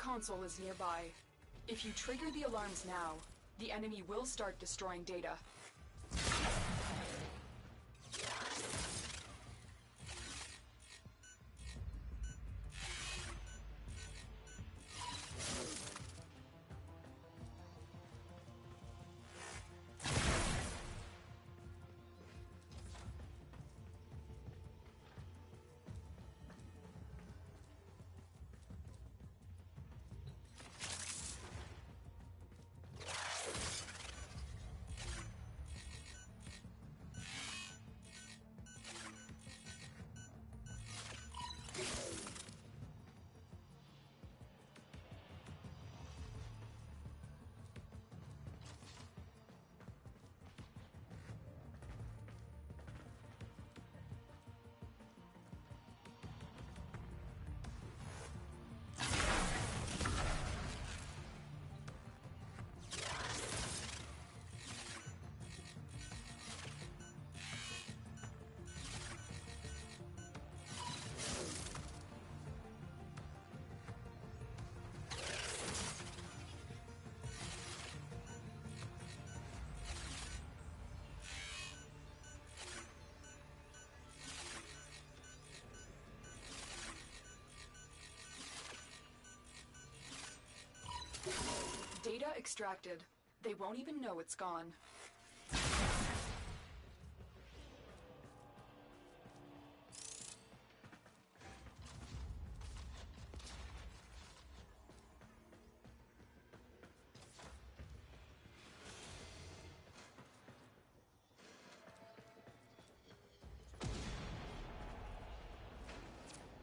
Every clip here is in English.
console is nearby. If you trigger the alarms now, the enemy will start destroying data. Data extracted. They won't even know it's gone.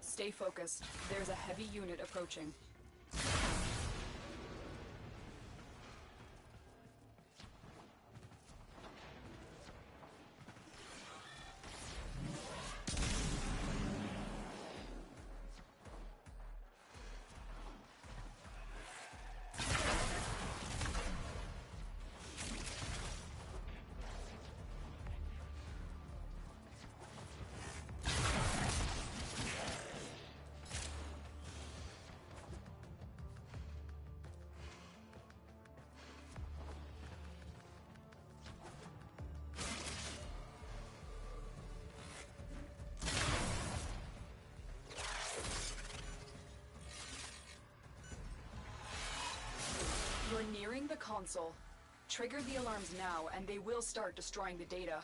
Stay focused. There's a heavy unit approaching. You're nearing the console. Trigger the alarms now, and they will start destroying the data.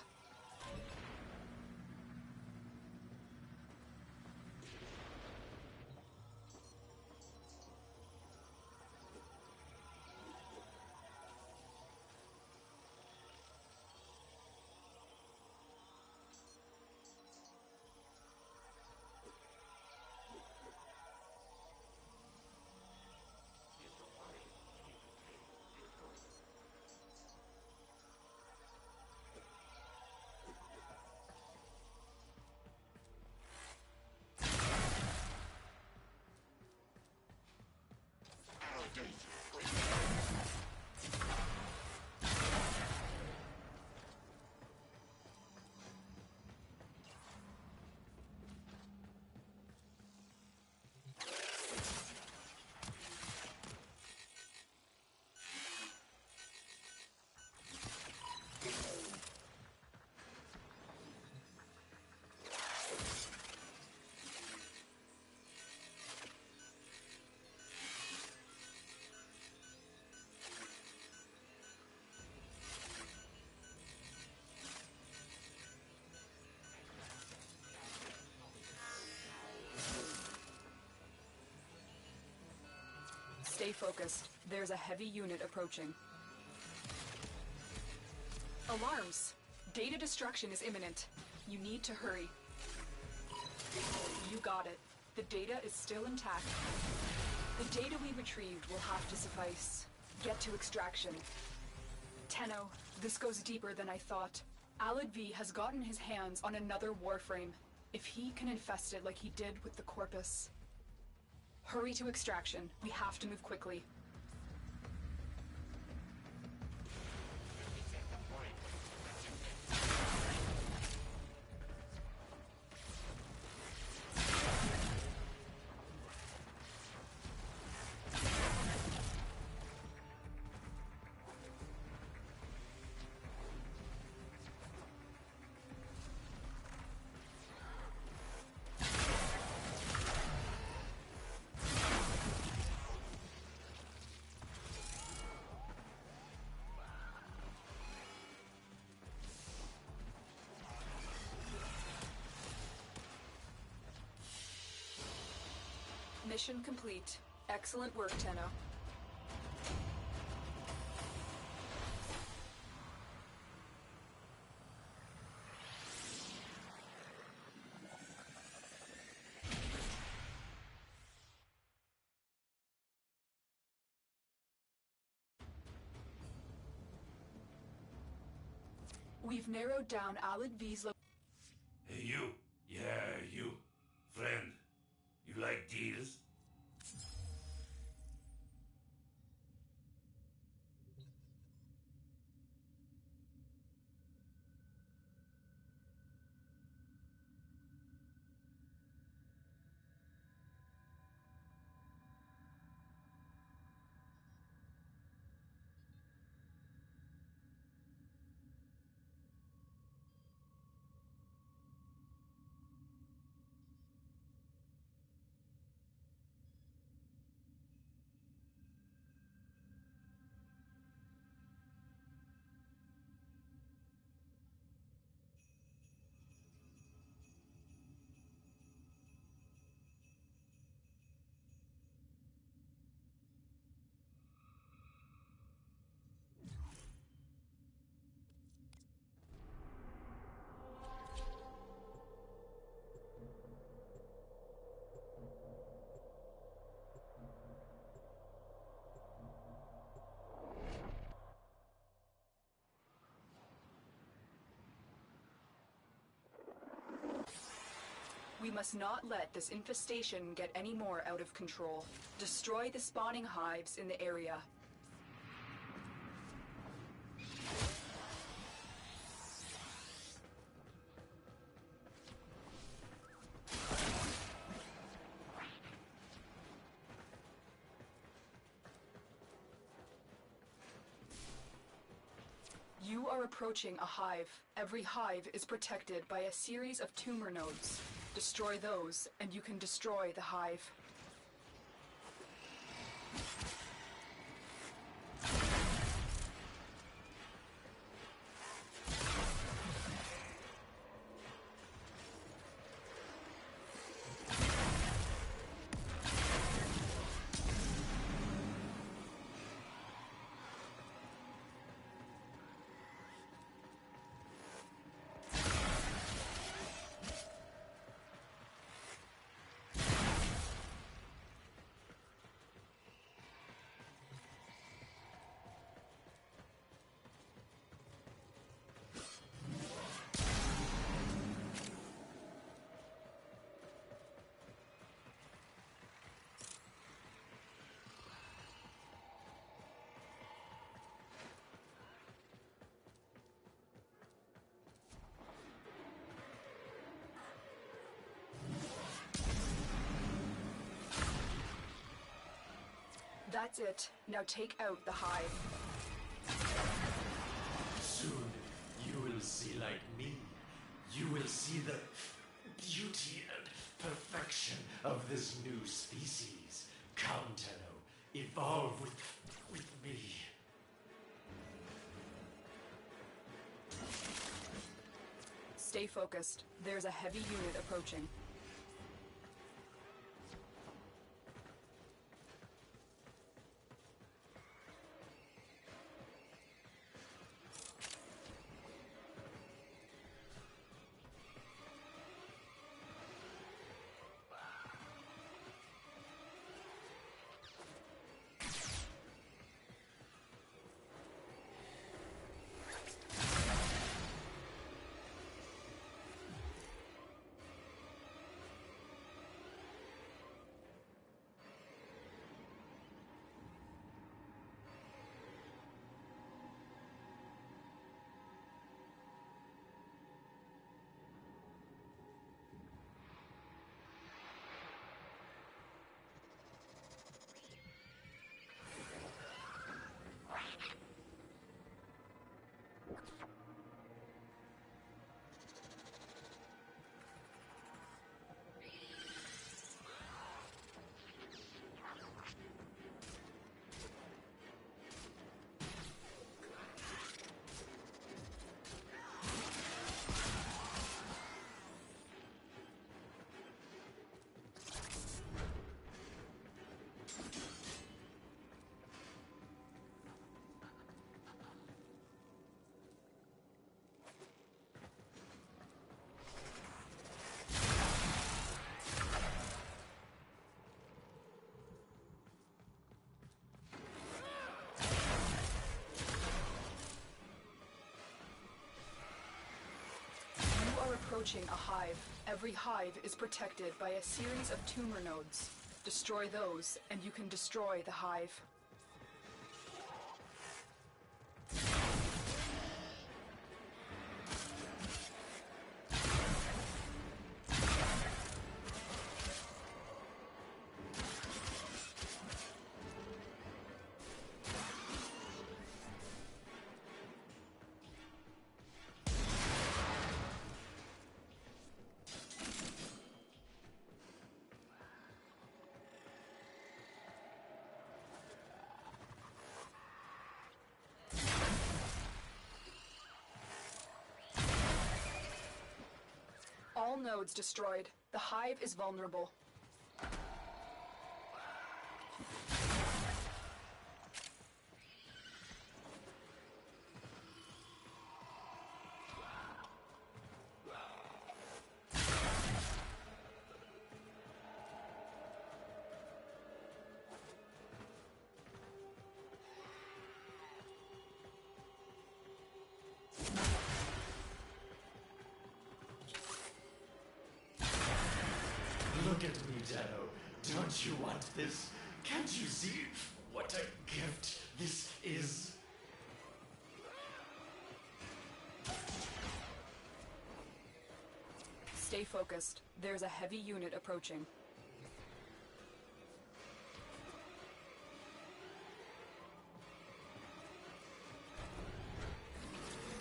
Stay focused. There's a heavy unit approaching. Alarms! Data destruction is imminent. You need to hurry. You got it. The data is still intact. The data we retrieved will have to suffice. Get to extraction. Tenno, this goes deeper than I thought. Alad V has gotten his hands on another Warframe. If he can infest it like he did with the Corpus... Hurry to extraction. We have to move quickly. Mission complete. Excellent work, Tenno. We've narrowed down Alad V's Hey, you. Yeah, you. Friend. You like deals? We must not let this infestation get any more out of control. Destroy the spawning hives in the area. You are approaching a hive. Every hive is protected by a series of tumor nodes. Destroy those, and you can destroy the hive. That's it. Now take out the hive. Soon you will see like me. You will see the beauty and perfection of this new species. Come, Tenno, evolve with me. Stay focused. There's a heavy unit approaching. approaching a hive. Every hive is protected by a series of tumor nodes. Destroy those, and you can destroy the hive. All nodes destroyed. The hive is vulnerable. Look at me, Dano. Don't you want this? Can't you see what a gift this is? Stay focused. There's a heavy unit approaching.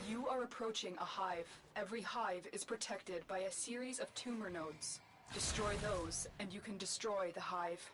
You are approaching a hive. Every hive is protected by a series of tumor nodes. Destroy those, and you can destroy the hive.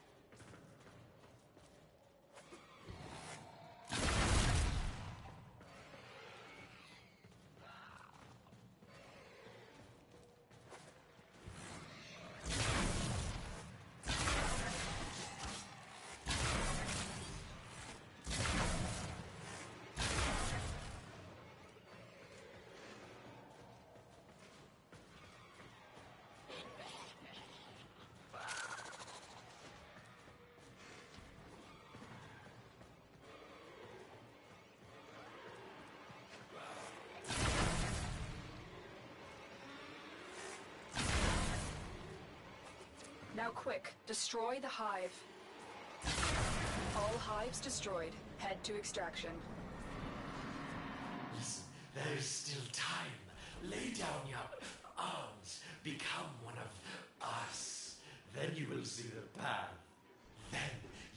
Now quick, destroy the hive. All hives destroyed. Head to extraction. Listen, there is still time. Lay down your arms. Become one of us. Then you will see the path. Then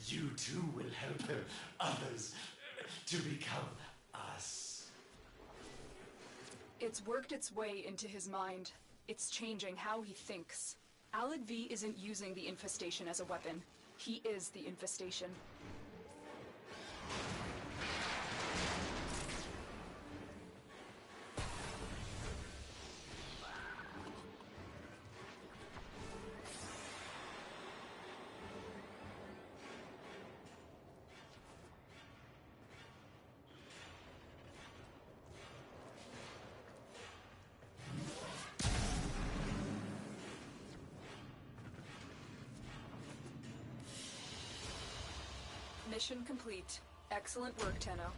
you too will help others to become us. It's worked its way into his mind. It's changing how he thinks. Alad V isn't using the infestation as a weapon. He is the infestation. Mission complete. Excellent work, Tenno.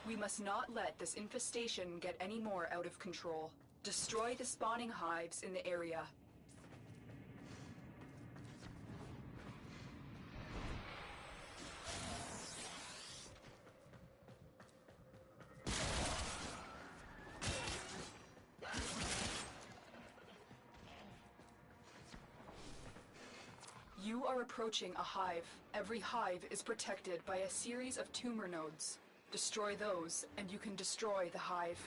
We must not let this infestation get any more out of control. Destroy the spawning hives in the area. You are are approaching a hive. Every hive is protected by a series of tumor nodes. Destroy those, and you can destroy the hive.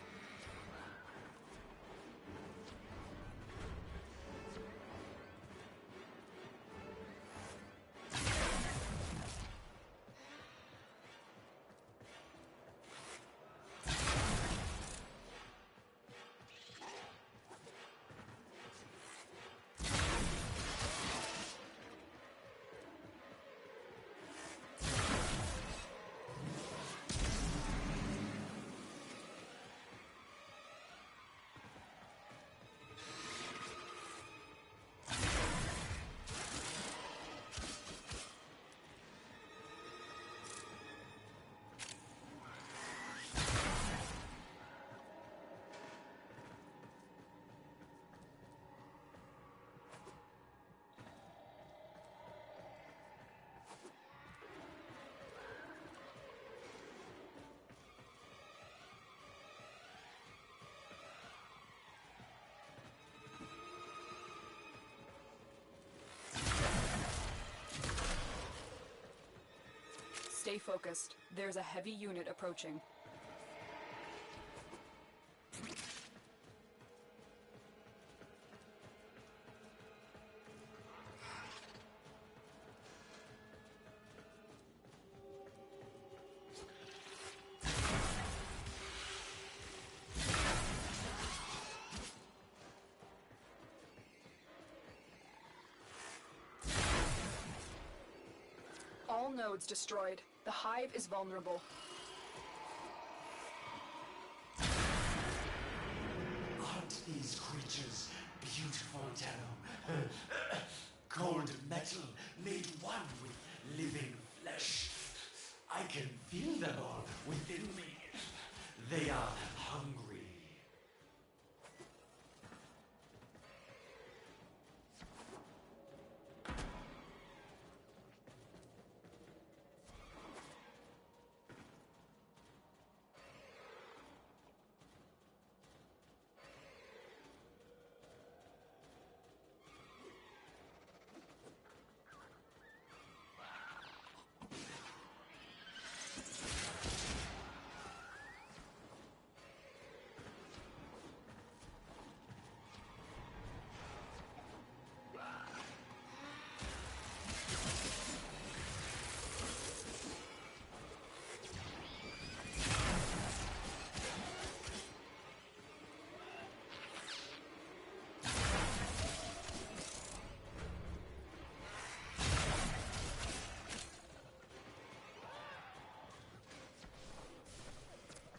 Stay focused. There's a heavy unit approaching. All nodes destroyed. The hive is vulnerable. Aren't these creatures beautiful, Tenno? Cold metal made one with living flesh. I can feel them all within me. They are hungry.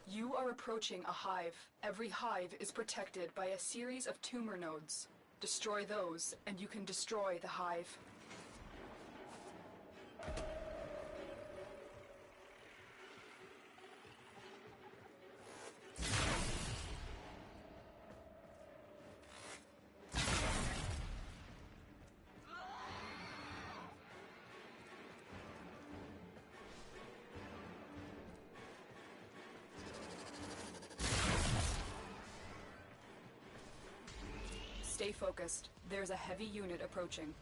You are approaching a hive. Every hive is protected by a series of tumor nodes. Destroy those, and you can destroy the hive. Stay focused. There's a heavy unit approaching.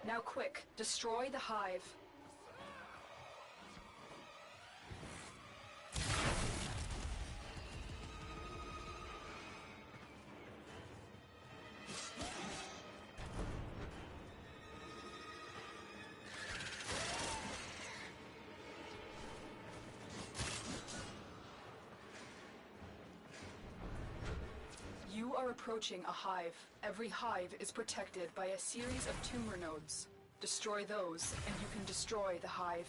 Now quick, destroy the hive. You are approaching a hive. Every hive is protected by a series of tumor nodes. Destroy those, and you can destroy the hive.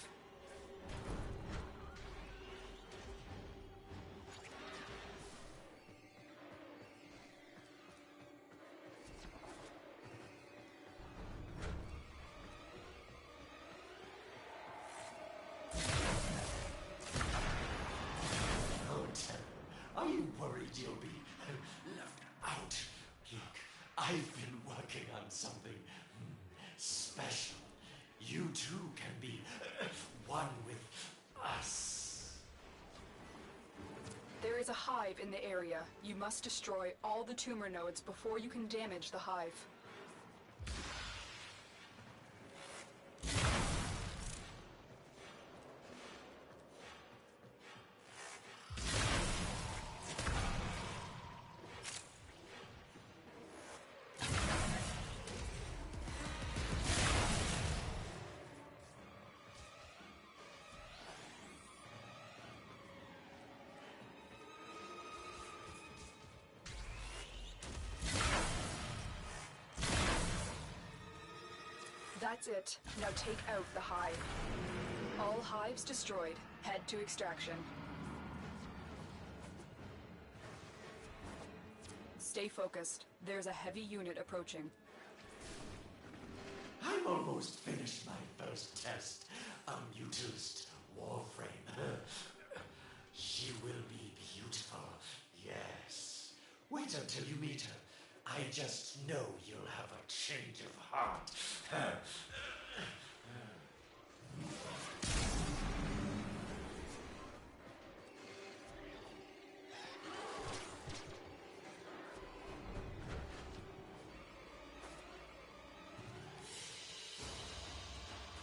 Oh, Tenno, are you worried you'll be left out? Look, I've hive in the area, you must destroy all the tumor nodes before you can damage the hive. That's it. Now take out the hive. All hives destroyed. Head to extraction. Stay focused. There's a heavy unit approaching. I'm almost finished my first test. A mutilist Warframe. She will be beautiful. Yes. Wait until you meet her. I just know you'll have a change of heart.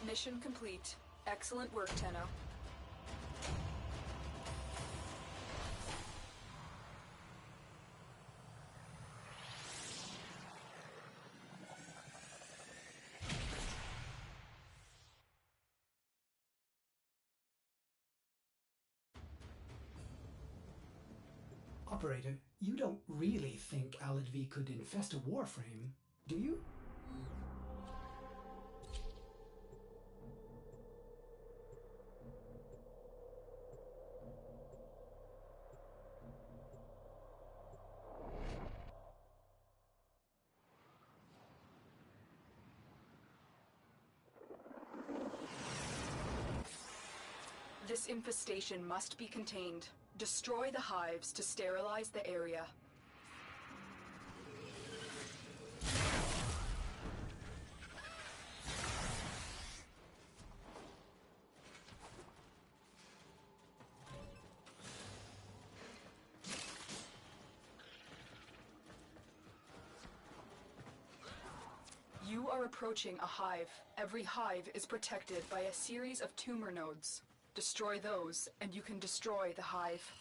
Mission complete. Excellent work, Tenno. Operator, you don't really think Alad could infest a Warframe, do you? This infestation must be contained. Destroy the hives to sterilize the area. You are approaching a hive. Every hive is protected by a series of tumor nodes. Destroy those, and you can destroy the hive.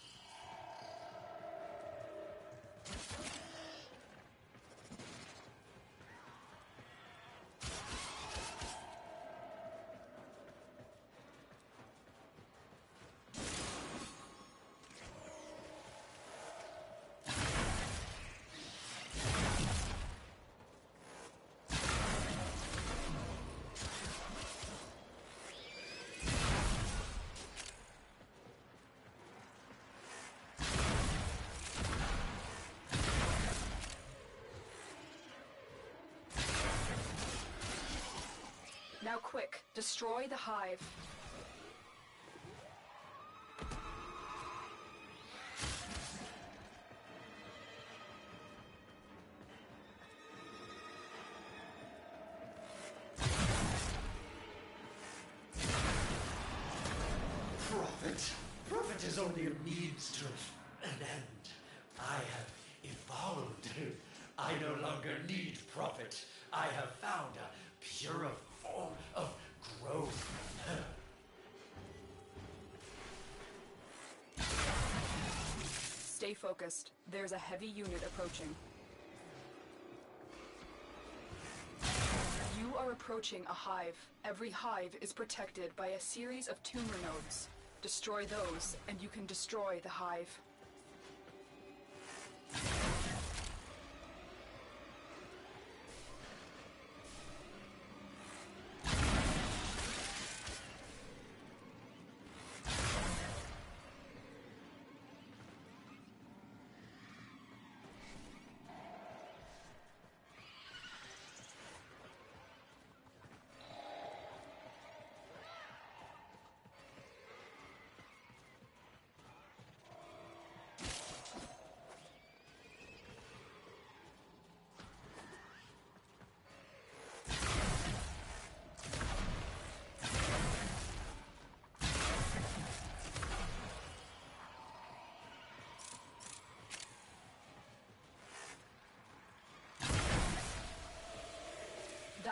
Now quick, destroy the hive. Prophet is only a means to an end. I have evolved. I no longer need Prophet. I have found a purer form of growth. Stay focused. There's a heavy unit approaching. You are approaching a hive. Every hive is protected by a series of tumor nodes. Destroy those, and you can destroy the hive.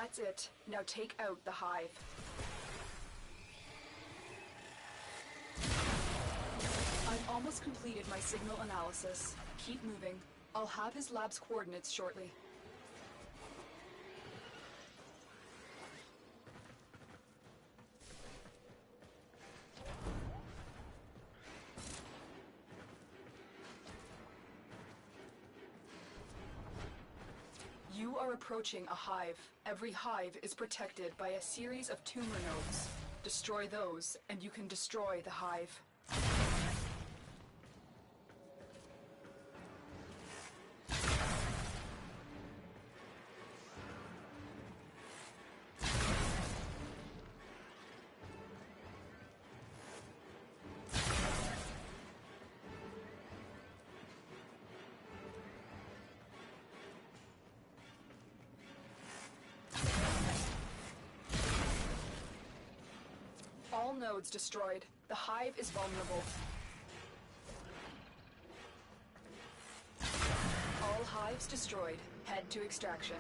That's it. Now take out the hive. I've almost completed my signal analysis. Keep moving. I'll have his lab's coordinates shortly. You are approaching a hive. Every hive is protected by a series of tumor nodes. Destroy those, and you can destroy the hive. All nodes destroyed. The hive is vulnerable. All hives destroyed. Head to extraction.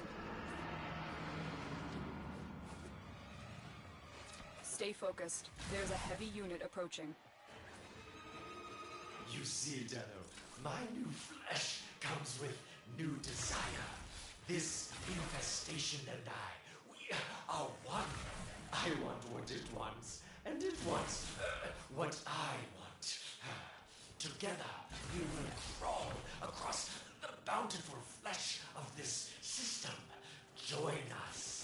Stay focused. There's a heavy unit approaching. You see, Deno, my new flesh comes with new desire. This infestation and I, we are one. I want what it wants, and it wants what I want. Together, we will crawl across the bountiful flesh of this system. Join us.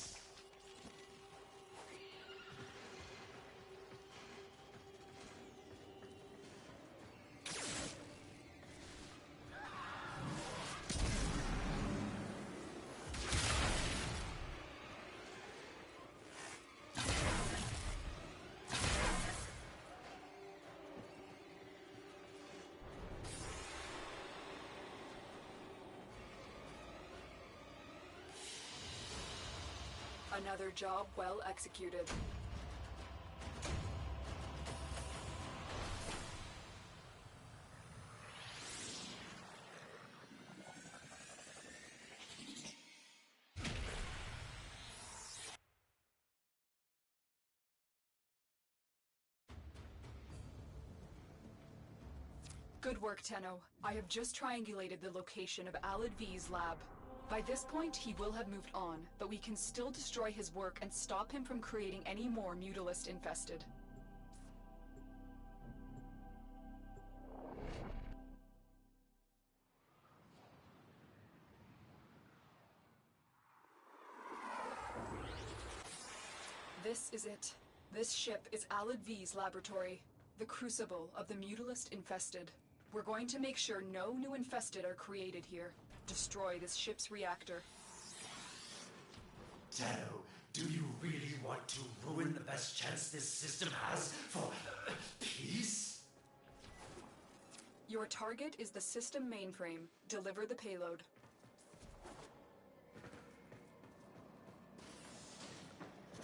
Another job well executed. Good work, Tenno. I have just triangulated the location of Alad V's lab. By this point, he will have moved on, but we can still destroy his work and stop him from creating any more Mutalist infested. This is it. This ship is Alad V's laboratory, the crucible of the Mutalist infested. We're going to make sure no new infested are created here. Destroy this ship's reactor. Deno, do you really want to ruin the best chance this system has for peace? Your target is the system mainframe. Deliver the payload.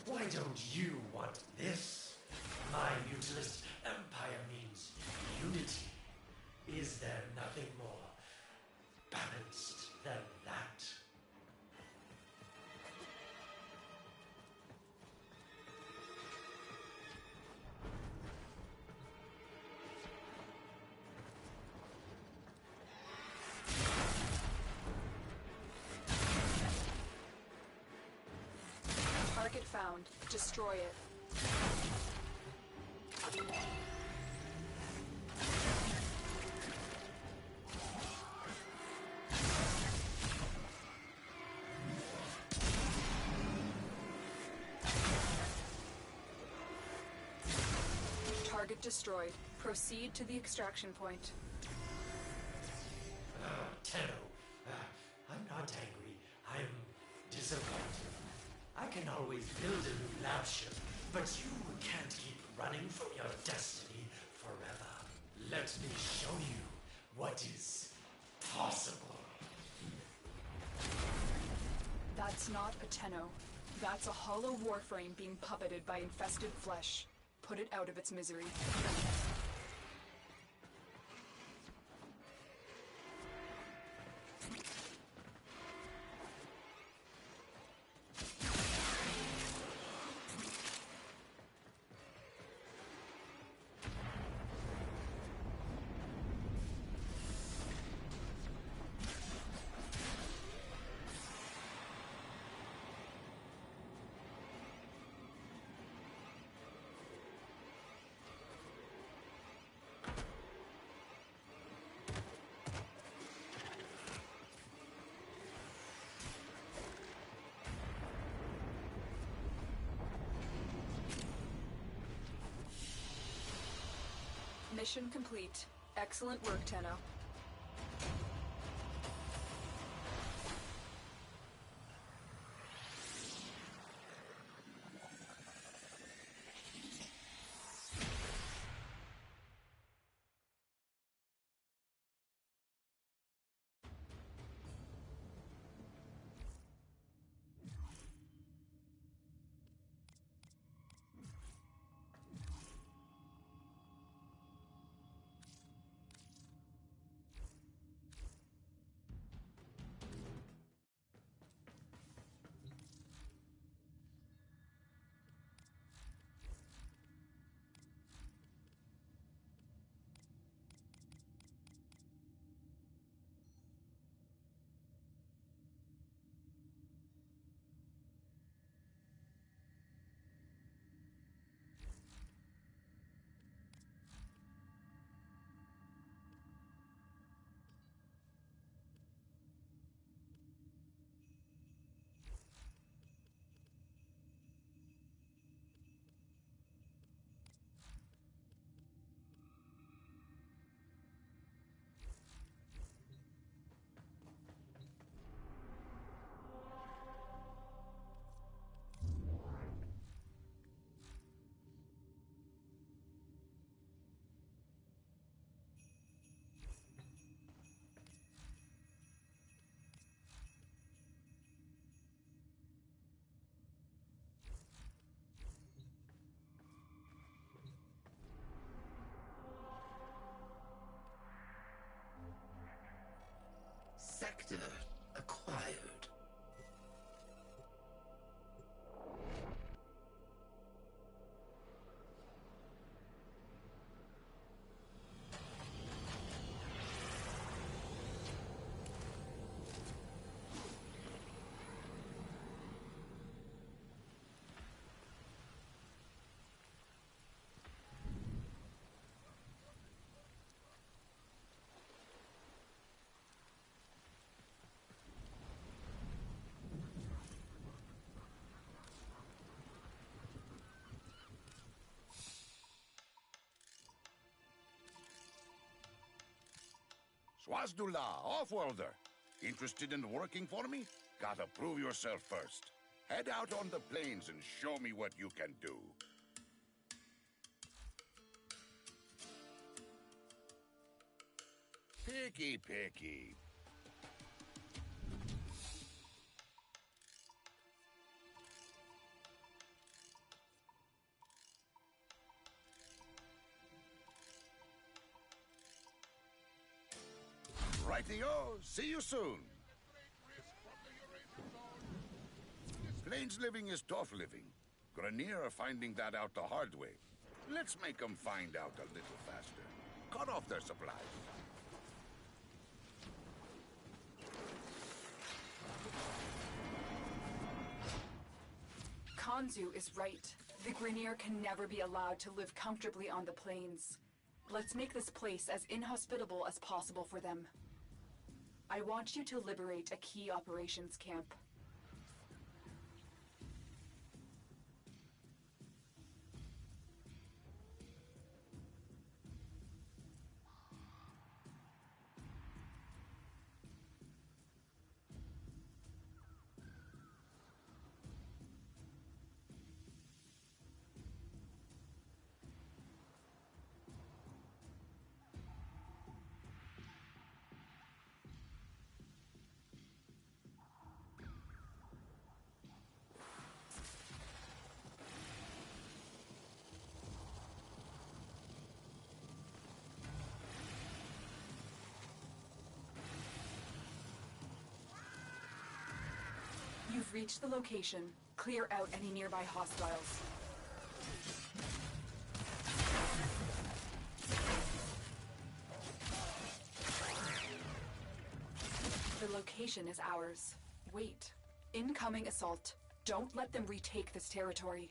Why don't you want this? My mutilist empire means unity. Is there nothing more balanced than that? Target found. Destroy it. Target destroyed. Proceed to the extraction point. Tenno, I'm not angry. I'm disappointed. I can always build a new lab ship, but you can't keep running from your destiny forever. Let me show you what is possible. That's not a Tenno. That's a hollow Warframe being puppeted by infested flesh. Put it out of its misery. Mission complete. Excellent work, Tenno. Sector acquired. Swazdullah, off-worlder. Interested in working for me? Gotta prove yourself first. Head out on the plains and show me what you can do. Picky. Rightio, see you soon. Plains living is tough living. Grenier are finding that out the hard way. Let's make them find out a little faster. Cut off their supplies. Kanzu is right. The Grenier can never be allowed to live comfortably on the plains. Let's make this place as inhospitable as possible for them. I want you to liberate a key operations camp. You've reached the location. Clear out any nearby hostiles. The location is ours. Wait. Incoming assault. Don't let them retake this territory.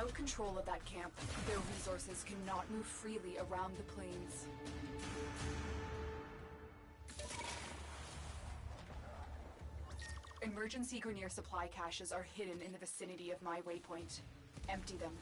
Without control of that camp, their resources cannot move freely around the plains. Emergency Grenier supply caches are hidden in the vicinity of my waypoint. Empty them.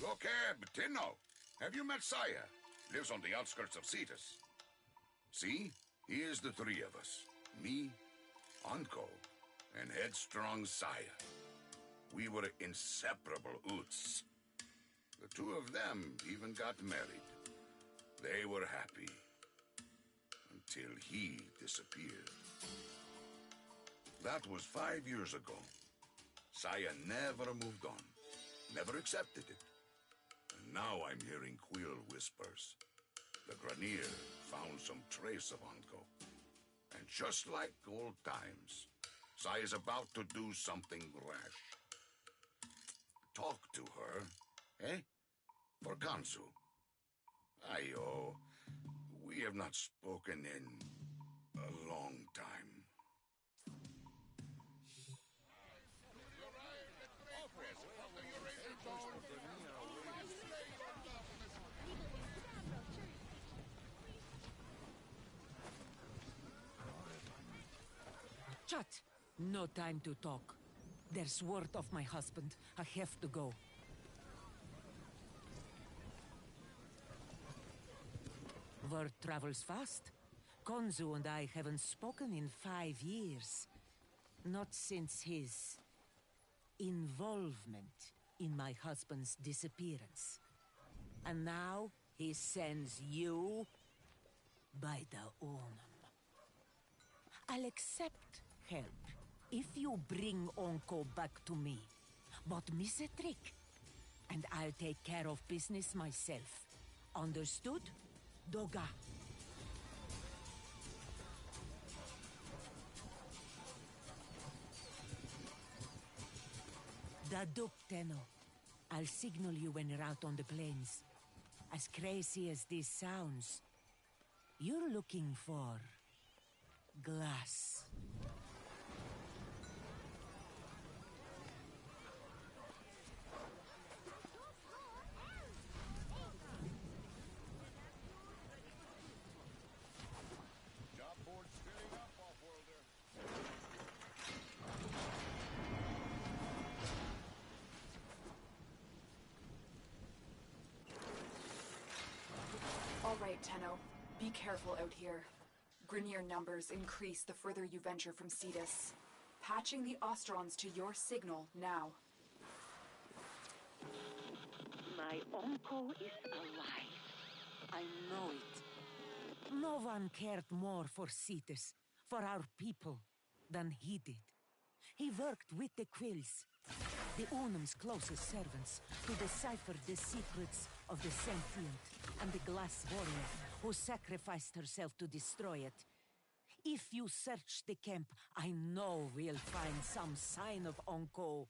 Look here, Bettino. Have you met Saya? Lives on the outskirts of Cetus. See? Here's the three of us. Me, Anko, and headstrong Saya. We were inseparable Oots. The two of them even got married. They were happy. Until he disappeared. That was 5 years ago. Saya never moved on. Never accepted it. And now I'm hearing queer whispers. The Grenier found some trace of Anko. And just like old times, Saya's about to do something rash. Talk to her, eh? For Kansu. Ayo, we have not spoken in a long time. Shut! No time to talk. There's word of my husband. I have to go. Word travels fast. Konzu and I haven't spoken in 5 years. Not since his involvement in my husband's disappearance. And now he sends you by the Unum. I'll accept help if you bring Onko back to me. But miss a trick, and I'll take care of business myself. Understood? Doga. Daduk, Tenno. I'll signal you when you're out on the plains. As crazy as this sounds, you're looking for glass. Job board spinning up, off-worlder. All right, Tenno. Be careful out here. Grineer numbers increase the further you venture from Cetus. Patching the Ostrons to your signal now. My uncle is alive. I know it. No one cared more for Cetus, for our people, than he did. He worked with the Quills, the Unum's closest servants, to decipher the secrets of the sentient and the glass warrior who sacrificed herself to destroy it. If you search the camp, I know we'll find some sign of Onko.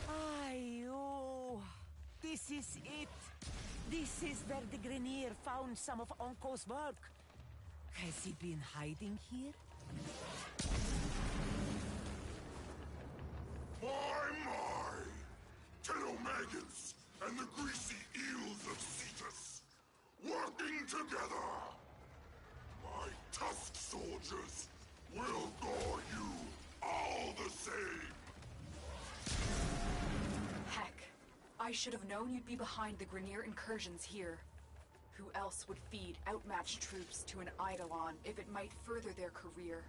Ayo, this is it. This is where the Grineer found some of Onko's work. Has he been hiding here? My! Tenomagons and the greasy eels of Cetus, working together! My tusk soldiers will gore you all the same! Heck, I should have known you'd be behind the Grineer incursions here. Who else would feed outmatched troops to an Eidolon if it might further their career?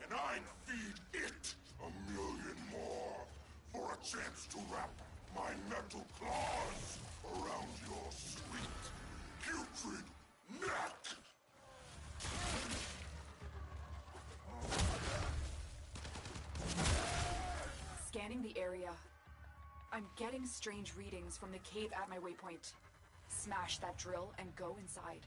And I'd feed it 1,000,000 more for a chance to wrap my metal claws around your sweet, putrid neck! Scanning the area. I'm getting strange readings from the cave at my waypoint. Smash that drill and go inside.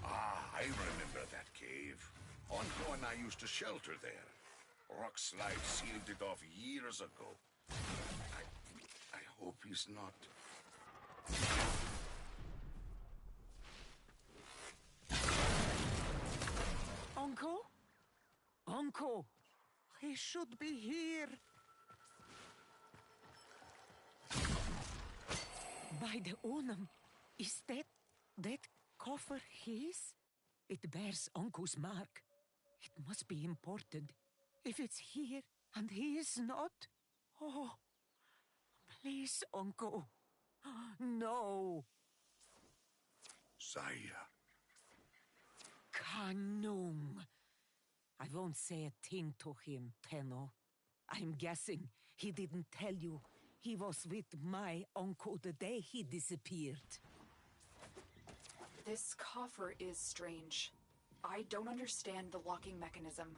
I remember that cave. Onko and I used to shelter there. Rock Slide sealed it off years ago. I hope he's not... Onko? Onko! He should be here! By the Unum, is that coffer his? It bears Onko's mark. It must be important. If it's here and he is not... Oh, please, Onko. No. Saya. Kanung. I won't say a thing to him, Tenno. I'm guessing he didn't tell you he was with my uncle the day he disappeared. This coffer is strange. I don't understand the locking mechanism.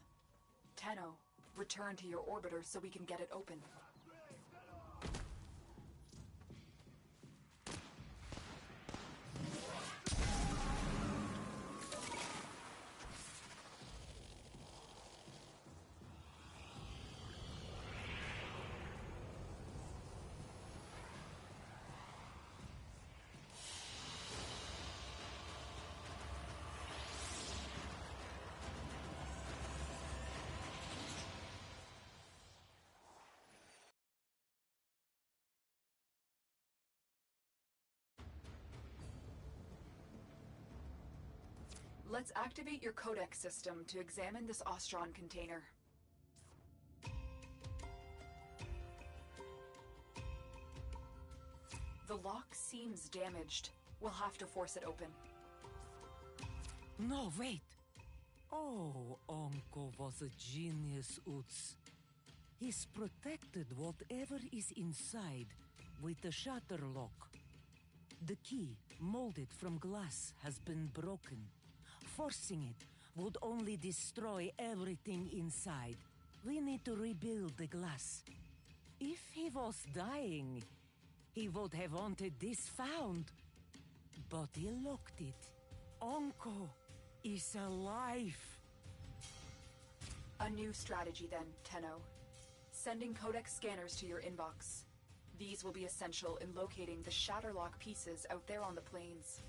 Tenno, return to your orbiter so we can get it open. Let's activate your codex system to examine this Ostron container. The lock seems damaged. We'll have to force it open. No, wait. Oh, Onko was a genius, Uts. He's protected whatever is inside with the shutter lock. The key, molded from glass, has been broken. Forcing it would only destroy everything inside. We need to rebuild the glass. If he was dying, he would have wanted this found. But he locked it. Onko is alive. A new strategy then, Tenno. Sending codex scanners to your inbox. These will be essential in locating the Shatterlock pieces out there on the plains.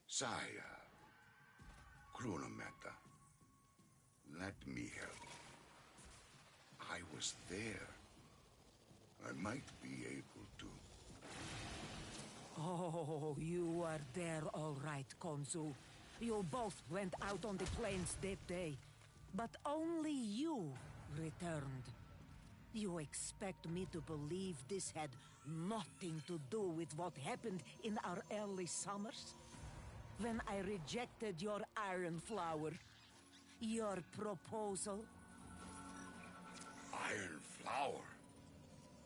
Saya, Chronometa, let me help. I was there. I might be able to. Oh, you are there all right, Konzu. You both went out on the plains that day. But only you returned. You expect me to believe this had nothing to do with what happened in our early summers? When I rejected your iron flower, your proposal? Iron flower?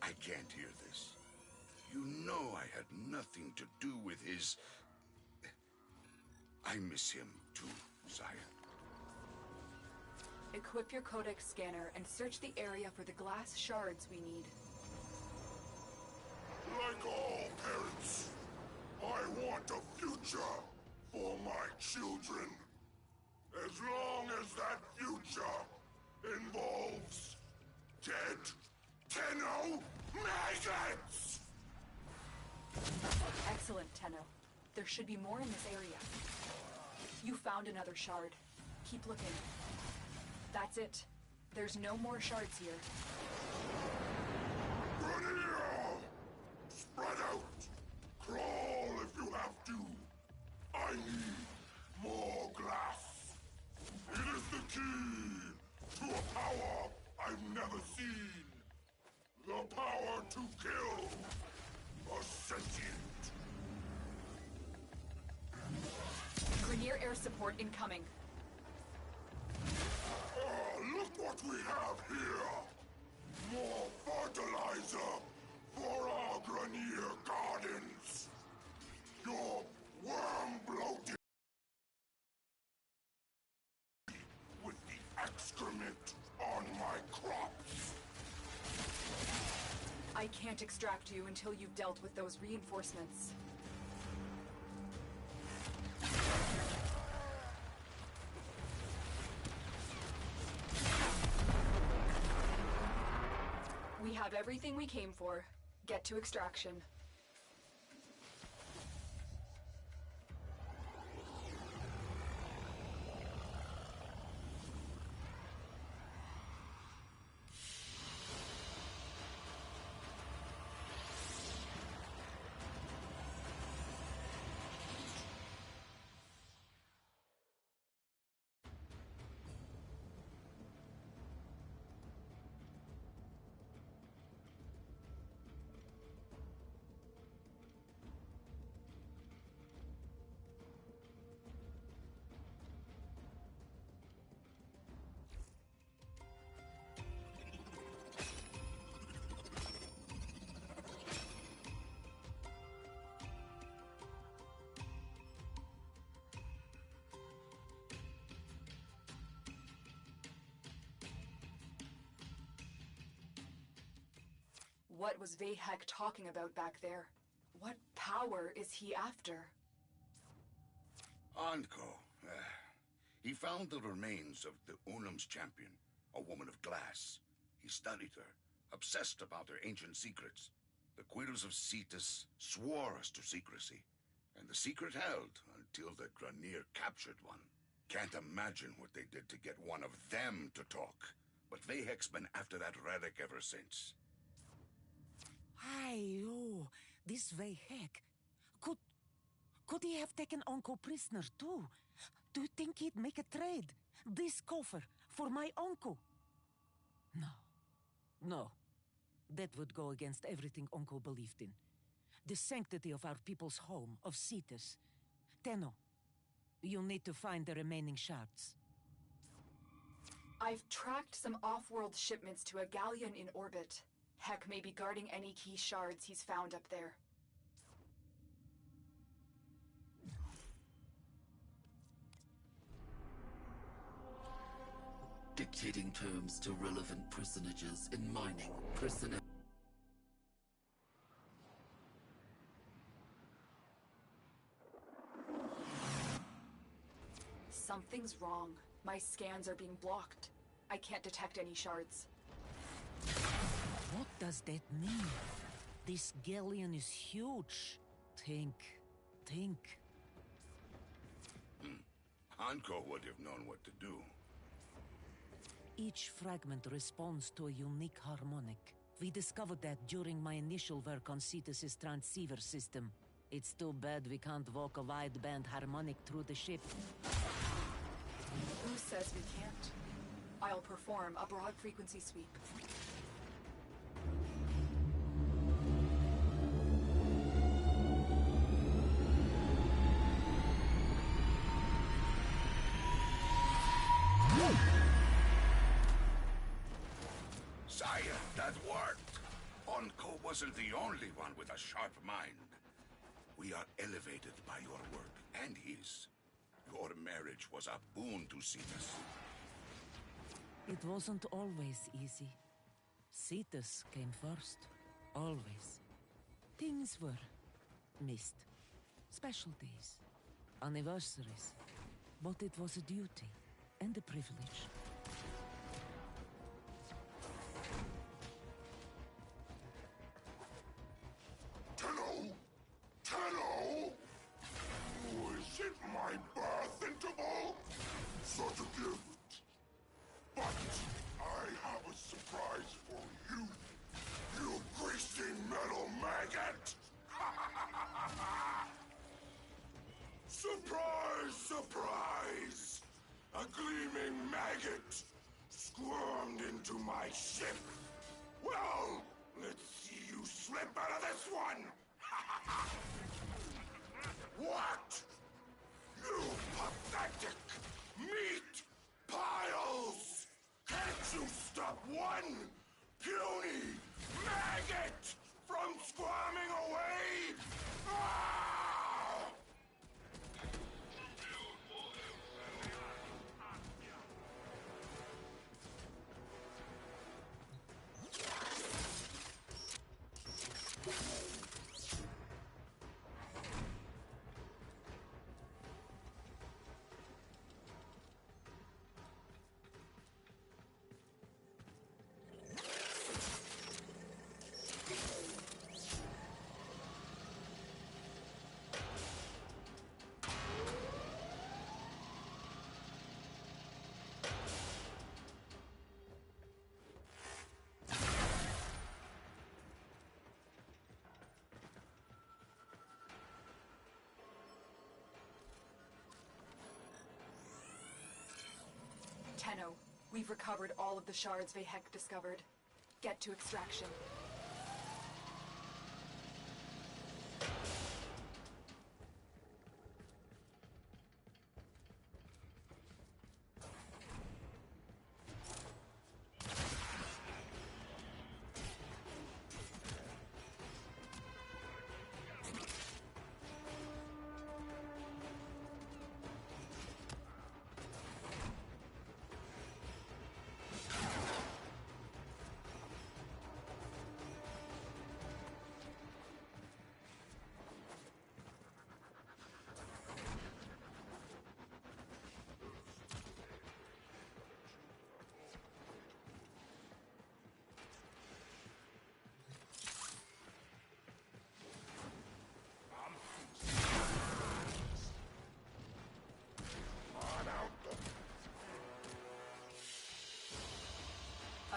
I can't hear this. You know I had nothing to do with his... I miss him too, Saya. Equip your codex scanner and search the area for the glass shards we need. Like all parents, I want a future for my children. As long as that future involves dead Tenno maggots! Excellent, Tenno. There should be more in this area. You found another shard. Keep looking. That's it. There's no more shards here. Grania! Spread out! Crawl if you have to! I need more glass! It is the key to a power I've never seen! The power to kill a sentient! Grenier air support incoming. Look what we have here! More fertilizer for our Grenier gardens! Your worm-bloated with the excrement on my crops! I can't extract you until you've dealt with those reinforcements. everything we came for. Get to extraction. What was Vahek talking about back there? What power is he after? Anko. He found the remains of the Unum's champion, a woman of glass. He studied her, obsessed about her ancient secrets. The Quills of Cetus swore us to secrecy, and the secret held until the Granier captured one. Can't imagine what they did to get one of them to talk, but Vahek's been after that relic ever since. Aye, oh, this Vahek. Could he have taken Uncle prisoner too? Do you think he'd make a trade? This coffer for my uncle? No. That would go against everything Uncle believed in. The sanctity of our people's home, of Cetus. Tenno, you'll need to find the remaining shards. I've tracked some off-world shipments to a galleon in orbit. Heck may be guarding any key shards he's found up there. Dictating terms to relevant personages in mining personnel. Something's wrong. My scans are being blocked. I can't detect any shards. What does that mean? This galleon is huge. Think. Anko would have known what to do. Each fragment responds to a unique harmonic. We discovered that during my initial work on Cetus's transceiver system. It's too bad we can't walk a wideband harmonic through the ship. Who says we can't? I'll perform a broad frequency sweep. Sire, that worked! Anko wasn't the only one with a sharp mind. We are elevated by your work, and his. Your marriage was a boon to Cetus. It wasn't always easy. Cetus came first. Always. Things were missed. Special days. Anniversaries. But it was a duty and a privilege. Tenno! Is it my birth interval? Such a gift. But I have a surprise for you. You greasy metal maggot! Surprise, surprise! A gleaming maggot squirmed into my ship. Well, let's see you slip out of this one! What? You pathetic meat piles! Can't you stop one puny maggot from squirming away? Ah! We've recovered all of the shards Vehek discovered. Get to extraction.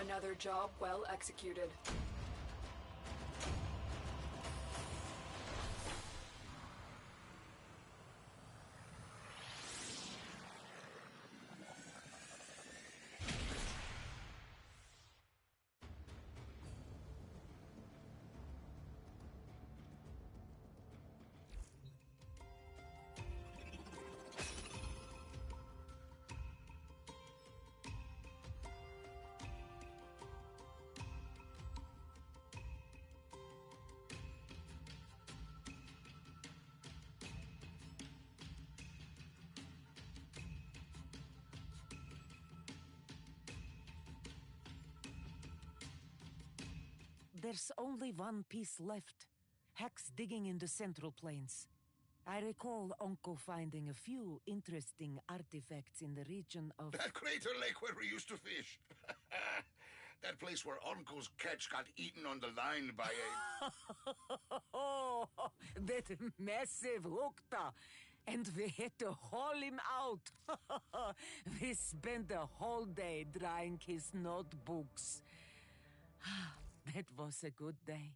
Another job well executed. There's only one piece left. Hex digging in the Central Plains. I recall Onko finding a few interesting artifacts in the region of... That crater lake where we used to fish. That place where Uncle's catch got eaten on the line by a... Oh, that massive hookta. And we had to haul him out. We spent the whole day drying his notebooks. That was a good day.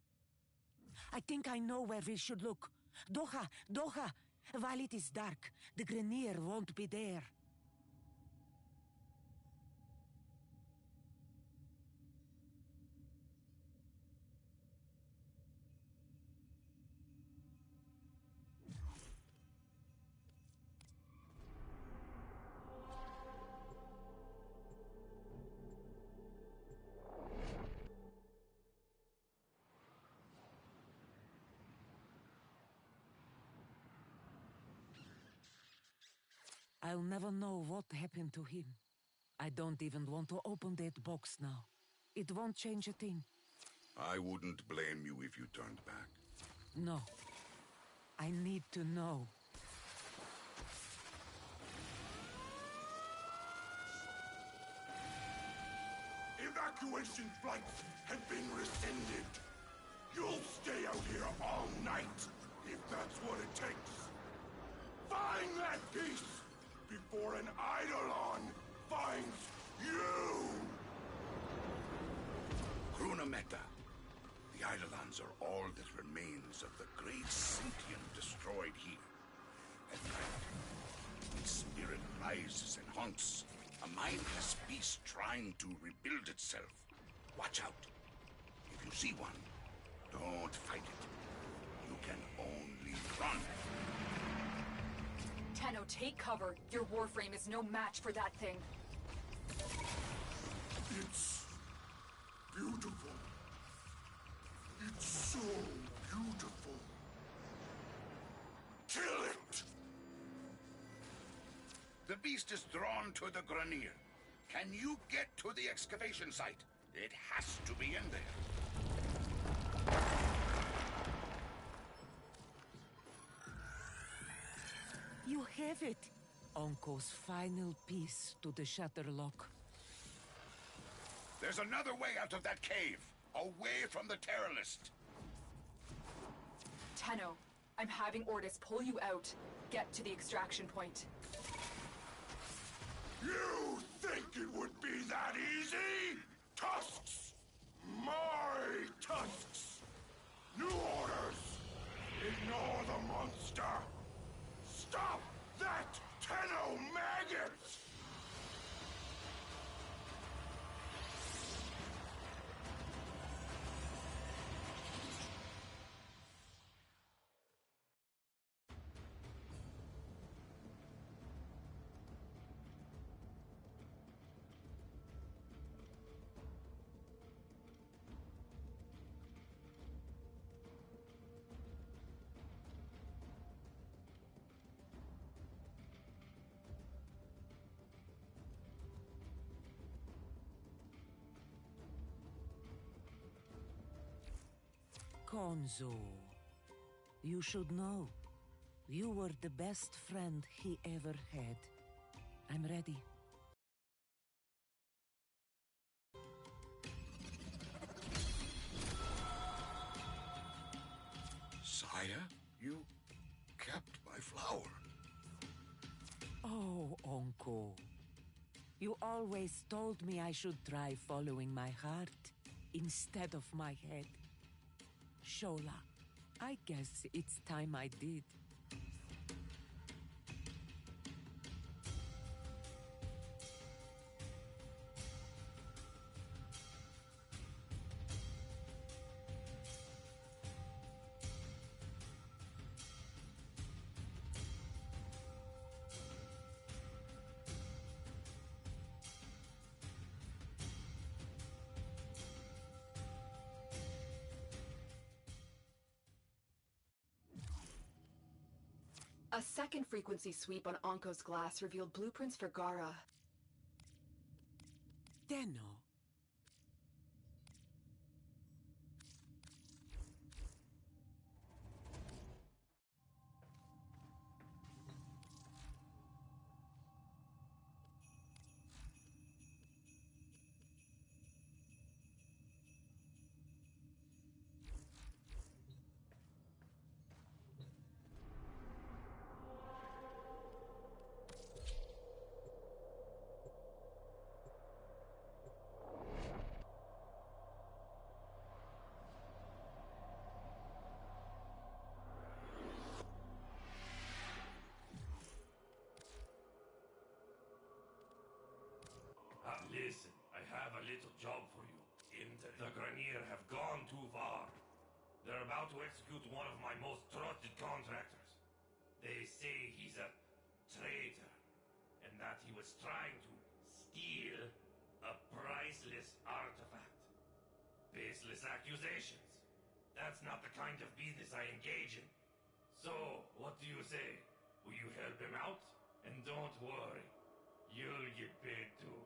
I think I know where we should look. Doha, Doha! While it is dark, the Grenier won't be there. I'll never know what happened to him. I don't even want to open that box now. It won't change a thing. I wouldn't blame you if you turned back. No. I need to know. Evacuation flights have been rescinded. You'll stay out here all night, if that's what it takes. Find that piece before an Eidolon finds you! Krunameta. The Eidolons are all that remains of the great Sentient destroyed here. At night, when spirit rises and haunts, a mindless beast trying to rebuild itself. Watch out. If you see one, don't fight it. You can only run. Tenno, take cover. Your Warframe is no match for that thing. It's beautiful. It's so beautiful. Kill it! The beast is drawn to the Grenier. Can you get to the excavation site? It has to be in there. You have it! Onko's final piece to the Shatterlock. There's another way out of that cave. Away from the Terrorist. Tenno, I'm having Ordis pull you out. Get to the extraction point. You think it would be that easy? Tusks! My tusks! New orders! Ignore the monster! Stop that Tenno maggot! Konzo, you should know. You were the best friend he ever had. I'm ready. Saya, you kept my flower. Oh, Onko. You always told me I should try following my heart instead of my head. Shola, I guess it's time I did. A second frequency sweep on Anko's glass revealed blueprints for Gara. Tenno. Listen, I have a little job for you. The Granier have gone too far. They're about to execute one of my most trusted contractors. They say he's a traitor, and that he was trying to steal a priceless artifact. Baseless accusations. That's not the kind of business I engage in. So, what do you say? Will you help him out? And don't worry, you'll get paid too.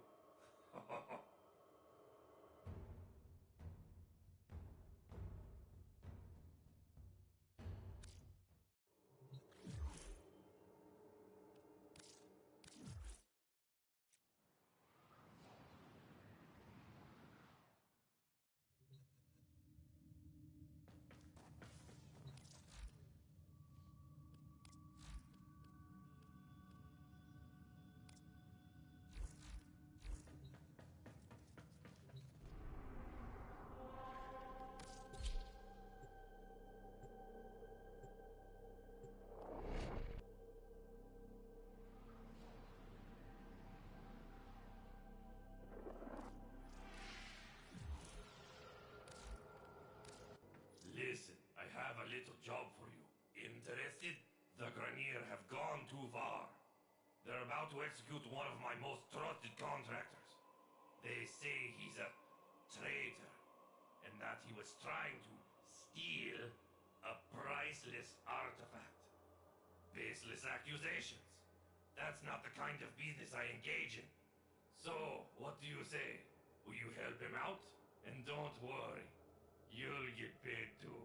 Listen, I have a little job for you. Interested? The Granier have gone too far. They're about to execute one of my most trusted contractors. They say he's a traitor, and that he was trying to steal a priceless artifact. Baseless accusations. That's not the kind of business I engage in. So, what do you say? Will you help him out? And don't worry, you'll get paid too.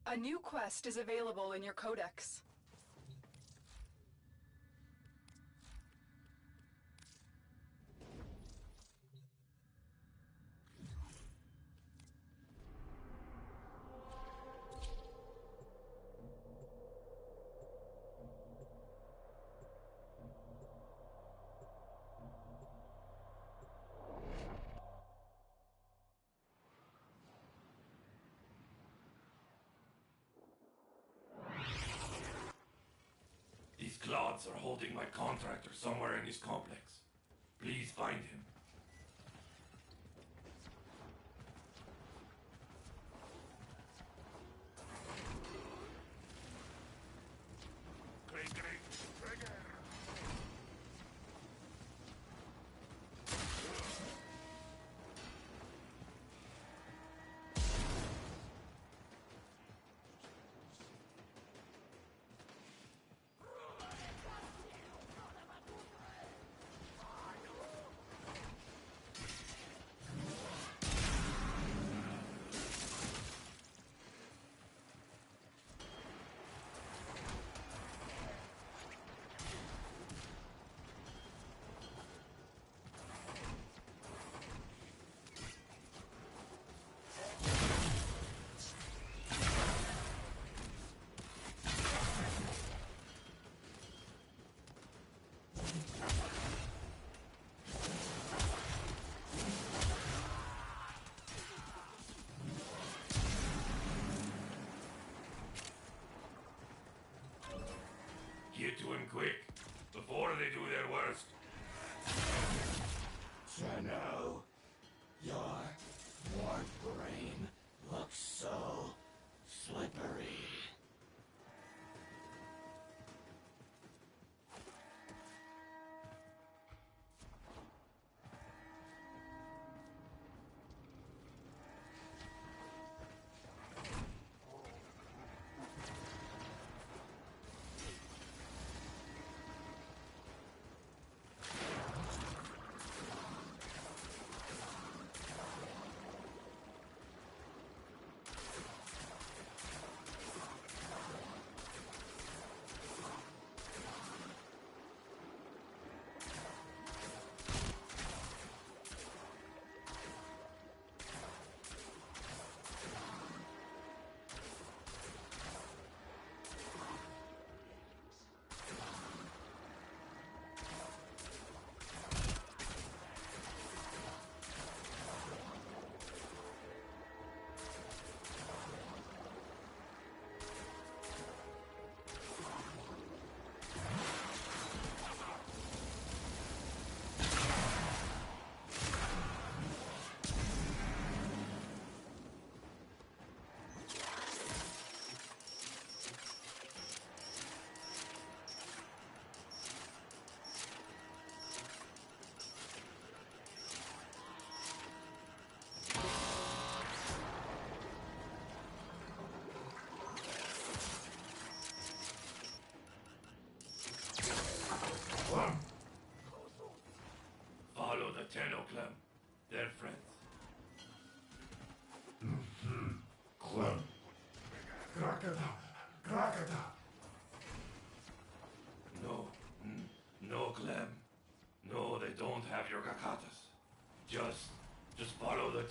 A new quest is available in your codex. These clods are holding my contractor somewhere in his complex. Please find him.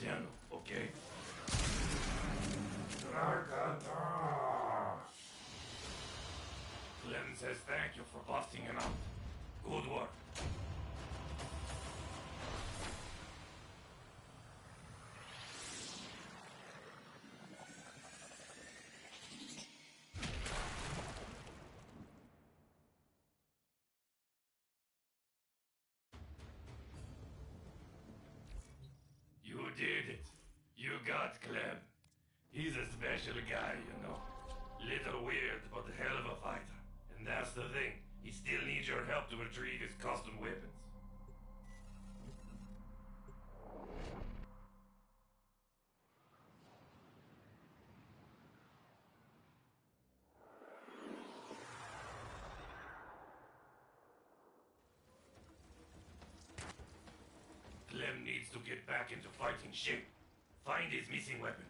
Tenno, okay? Ragnar! Clem says thank you for busting him out. Good work. You did it. You got Clem. He's a special guy, you know. Little weird, but a hell of a fighter. And that's the thing. He still needs your help to retrieve his custom weapons. Clem needs to get back into fighting shape. Find his missing weapons.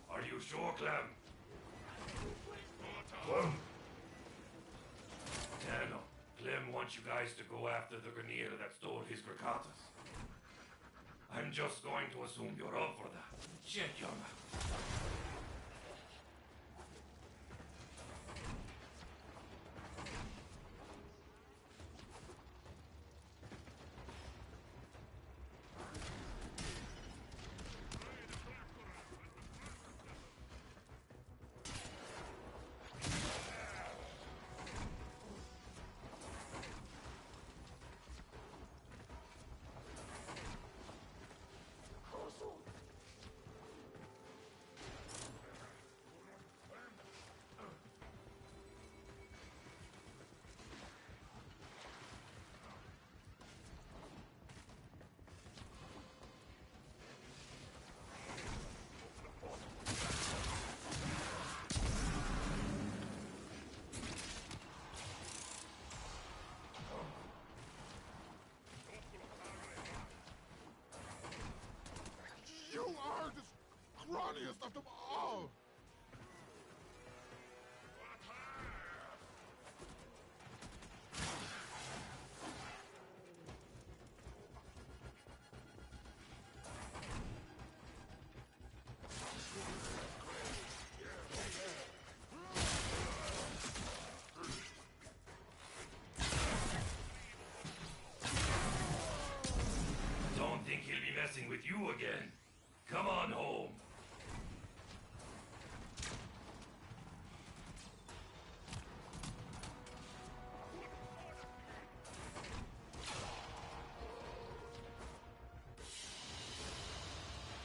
Are you sure, Clem? Tenno, Clem wants you guys to go after the Grenier that stole his Grakatas. I'm just going to assume you're up for that. Check your mouth. You are the scrawniest of them all! Don't think he'll be messing with you again. Come on home.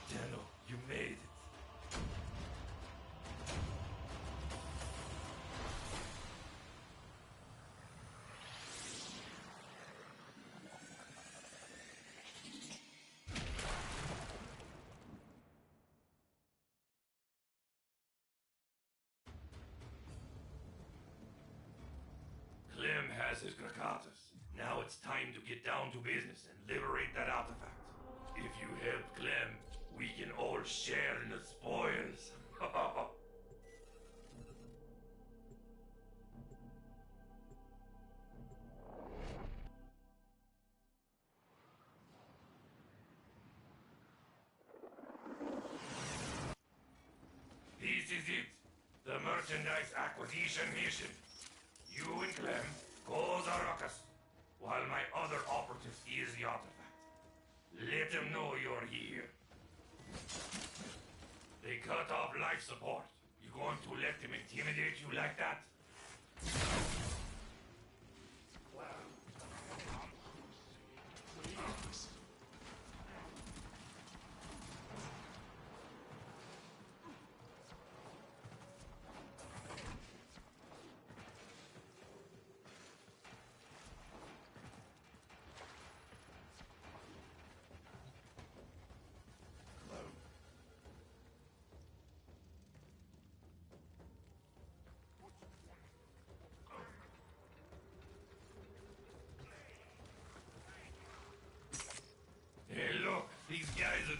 Tenno, you made it. Clem has his Grakatas. Now it's time to get down to business and liberate that artifact. If you help Clem, we can all share in the spoils. This is it. The merchandise acquisition mission. You and Clem go the ruckus, while my other operative steals the artifact. Let them know you're here. They cut off life support. You going to let them intimidate you like that?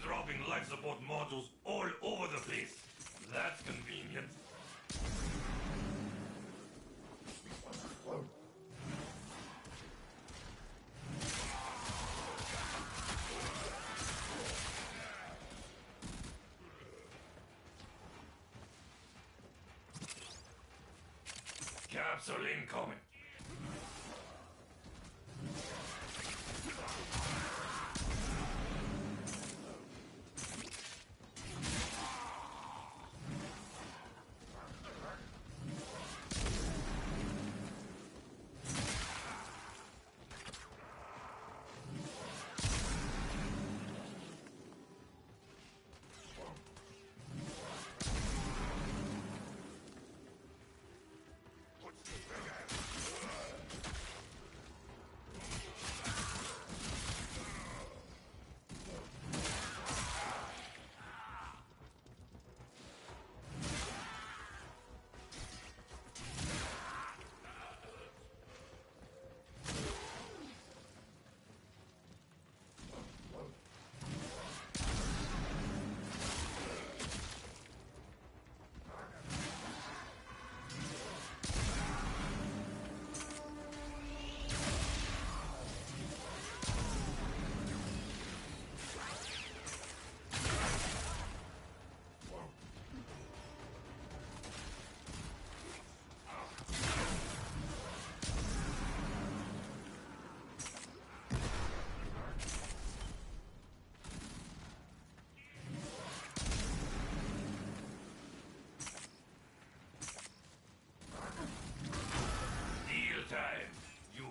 dropping life support modules all over the place. That's convenient. Capsule incoming.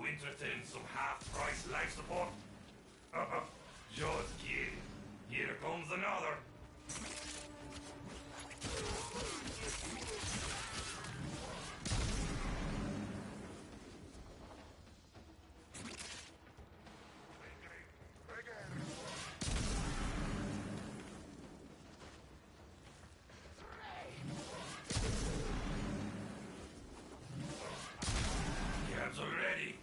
Interested in some half-price life support? Just kidding. Here comes another. Capsule ready.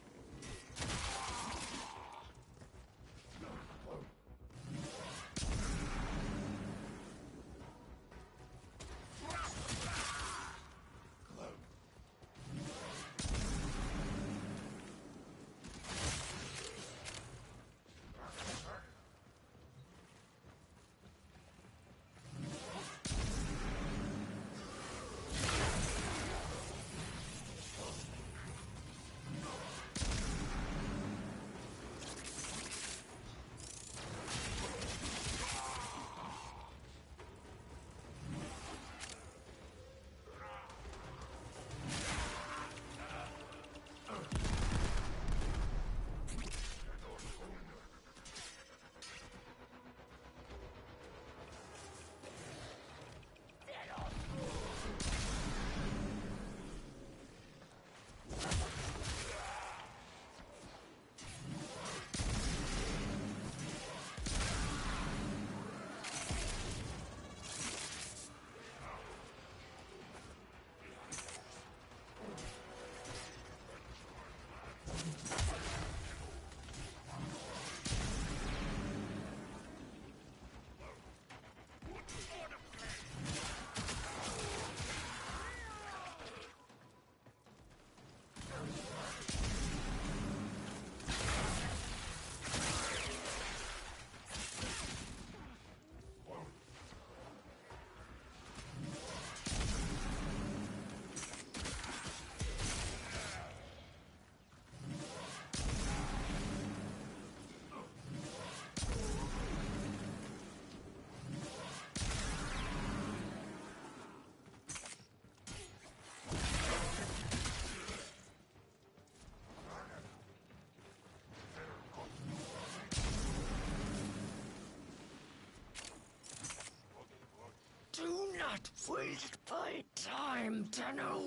not waste my time, Tenno.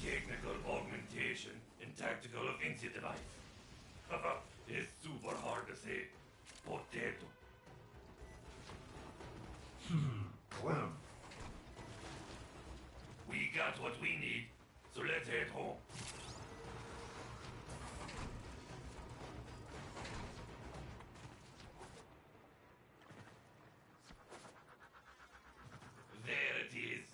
Technical augmentation and tactical offensive device. Haha, it's super hard to say. Potato. Clem. We got what we need, so let's head home. There it is.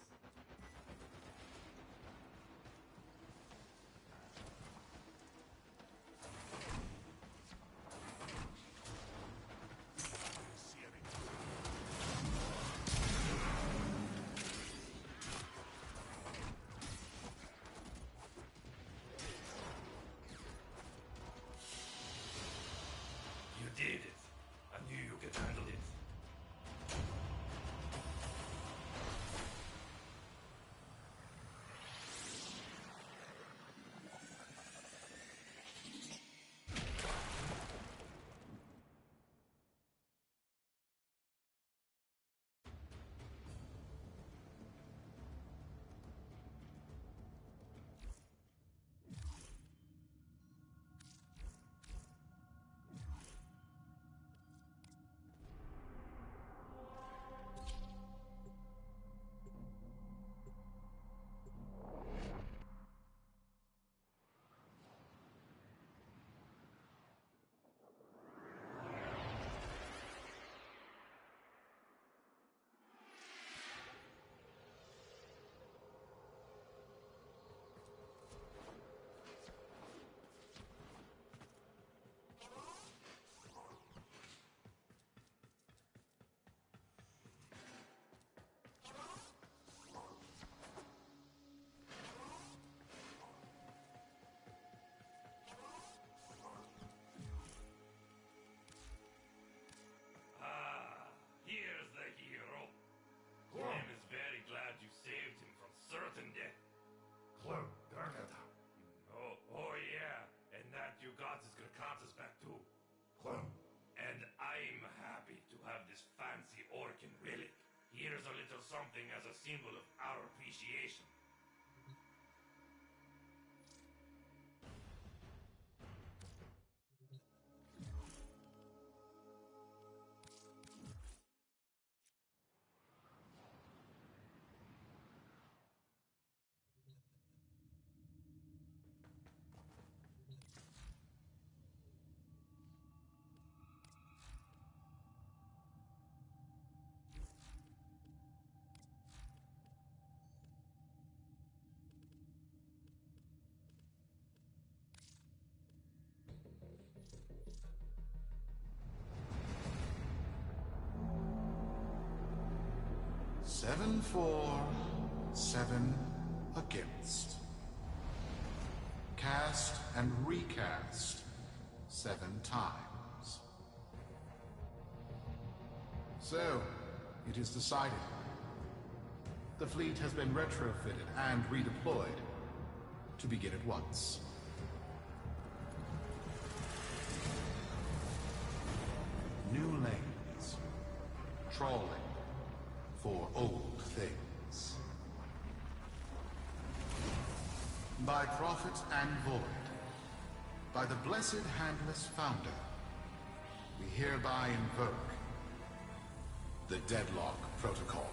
You did it. I knew you could handle it. Here's the hero. Clem is very glad you saved him from certain death. Clem, Darkata. Oh yeah, and that you got his Gracantus back too. Clem. And I'm happy to have this fancy Orcan relic. Here's a little something as a symbol of our appreciation. Seven for, 7 against. Cast and recast 7 times. So, it is decided. The fleet has been retrofitted and redeployed to begin at once. New lanes. Trawling for old things. By prophet and void, by the blessed handless founder, we hereby invoke the Deadlock Protocol.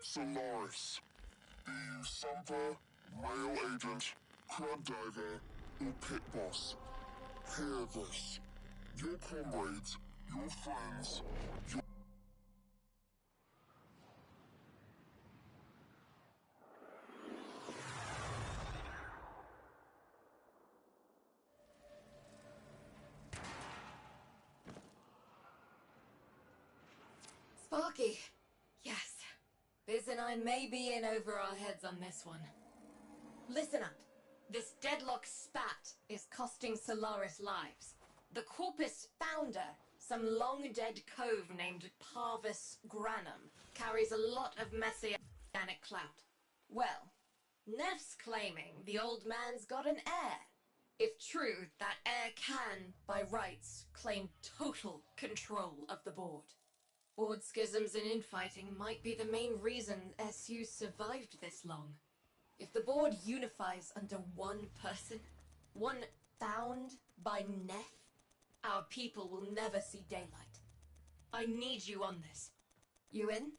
Solaris, be you Sumper, Male Agent, Crab Diver, or Pit Boss, hear this. Your comrades, your friends, your... Sparky. Yes. Biz and I may be in over our heads on this one. Listen up. This deadlock spat is costing Solaris lives. The Corpus founder, some long-dead cove named Parvis Granum, carries a lot of messianic clout. Well, Neff's claiming the old man's got an heir. If true, that heir can, by rights, claim total control of the board. Board schisms and infighting might be the main reason SU survived this long. If the board unifies under one person, one bound by Neth, our people will never see daylight. I need you on this. You in?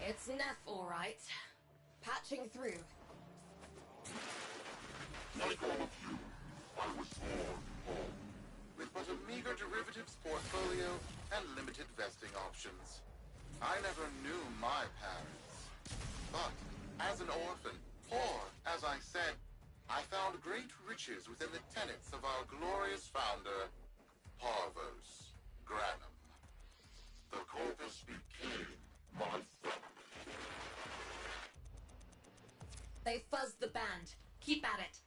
It's Neff, all right. Patching through. Like all of you, I was born home, with but a meager derivatives portfolio and limited vesting options. I never knew my parents. But, as an orphan, poor as I said, I found great riches within the tenets of our glorious founder, Parvos Granum. The corpus became my friend. They fuzzed the band. Keep at it.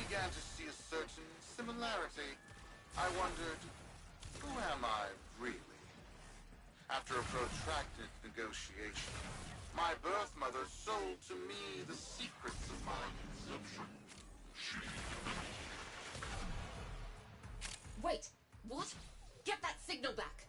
began to see a certain similarity. I wondered, who am I, really? After a protracted negotiation, my birth mother sold to me the secrets of my conception. Wait, what? Get that signal back!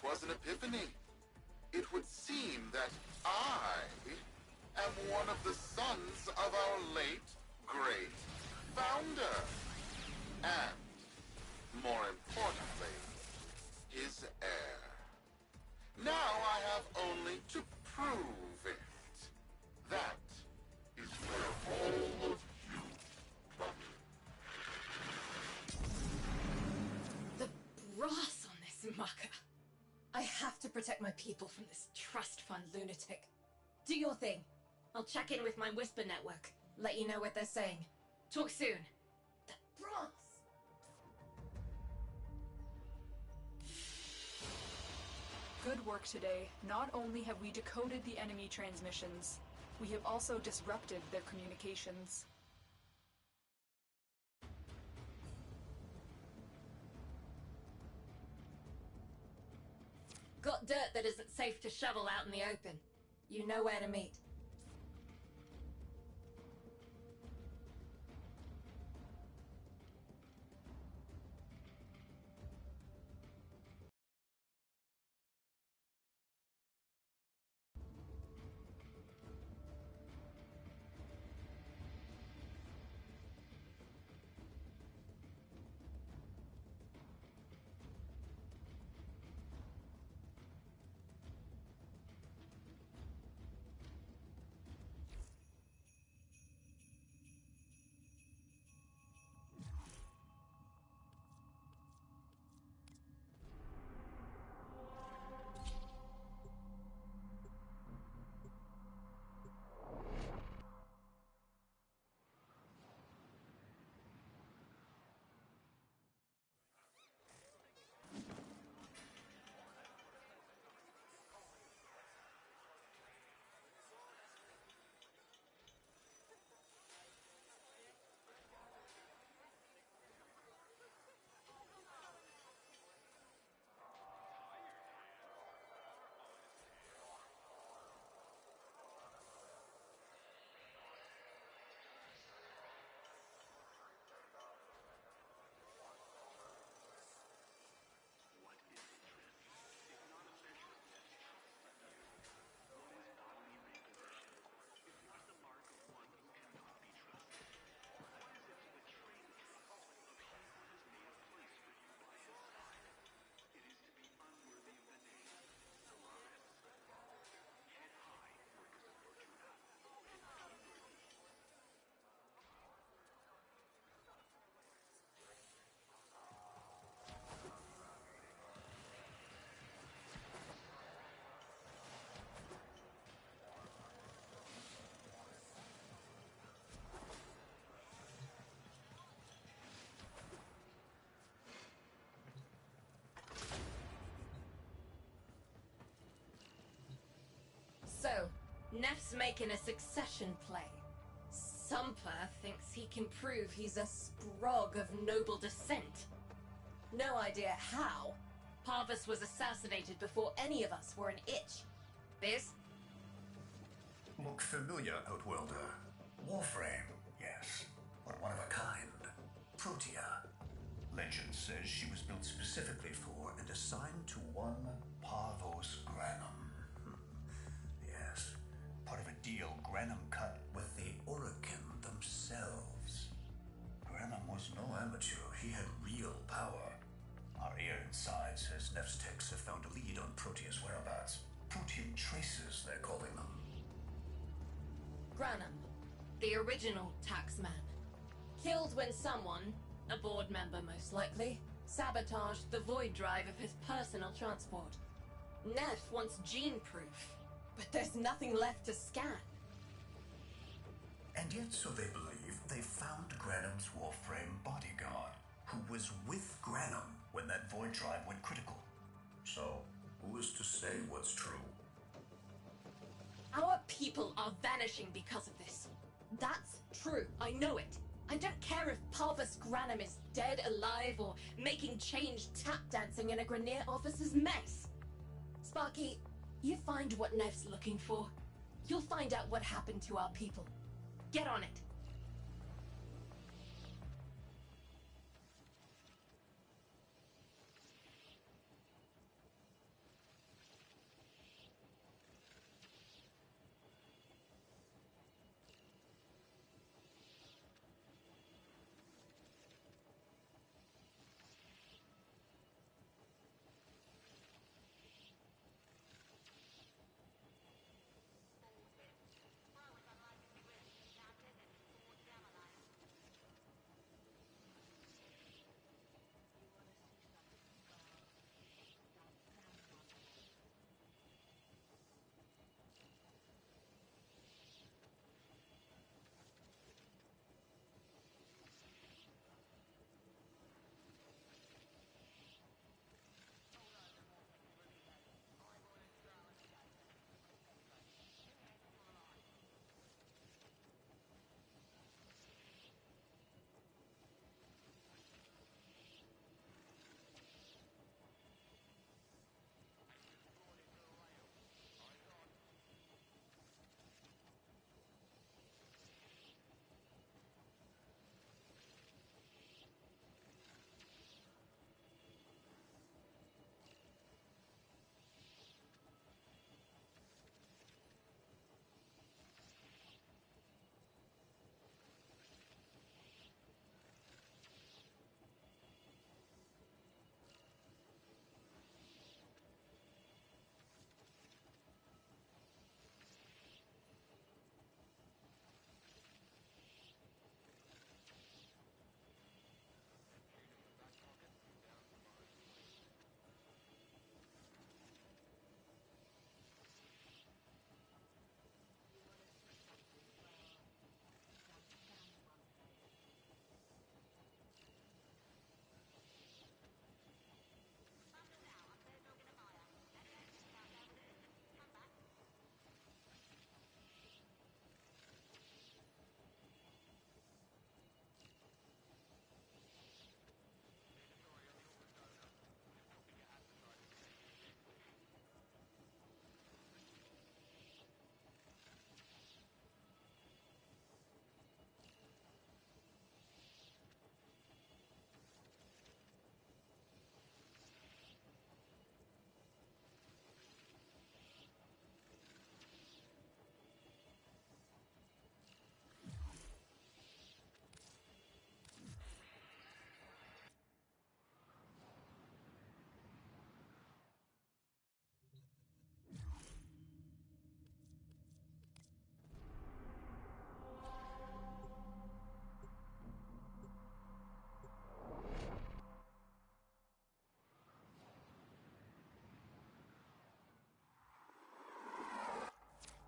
Was an epiphany. It would seem that I am one of the sons of our late, great founder. And, more importantly, his heir. Now I have only to prove it. That is where all of you come in. The brass on this mucker. I have to protect my people from this trust fund lunatic. Do your thing. I'll check in with my Whisper network. Let you know what they're saying. Talk soon. The brass! Good work today. Not only have we decoded the enemy transmissions, we have also disrupted their communications. Got dirt that isn't safe to shovel out in the open. You know where to meet. Neff's making a succession play. Sumper thinks he can prove he's a sprog of noble descent. No idea how. Parvus was assassinated before any of us were an itch. Biz? Look familiar, Outworlder. Warframe, yes, but one of a kind. Protea. Legend says she was built specifically for and assigned to one Parvos Granum. Yes, part of a deal Granum cut with the Orokin themselves. Granum was no amateur, he had real power. Our ear inside says Neff's techs have found a lead on Protea's whereabouts. Protean traces, they're calling them. Granum, the original taxman. Killed when someone, a board member most likely, sabotaged the void drive of his personal transport. Neff wants gene proof, but there's nothing left to scan. And yet, so they believe, they found Granum's Warframe bodyguard, who was with Granum when that void drive went critical. So, who is to say what's true? Our people are vanishing because of this. That's true, I know it. I don't care if Parvus Granum is dead, alive, or making change tap dancing in a Grenier officer's mess. Sparky, you find what Neff's looking for. You'll find out what happened to our people. Get on it.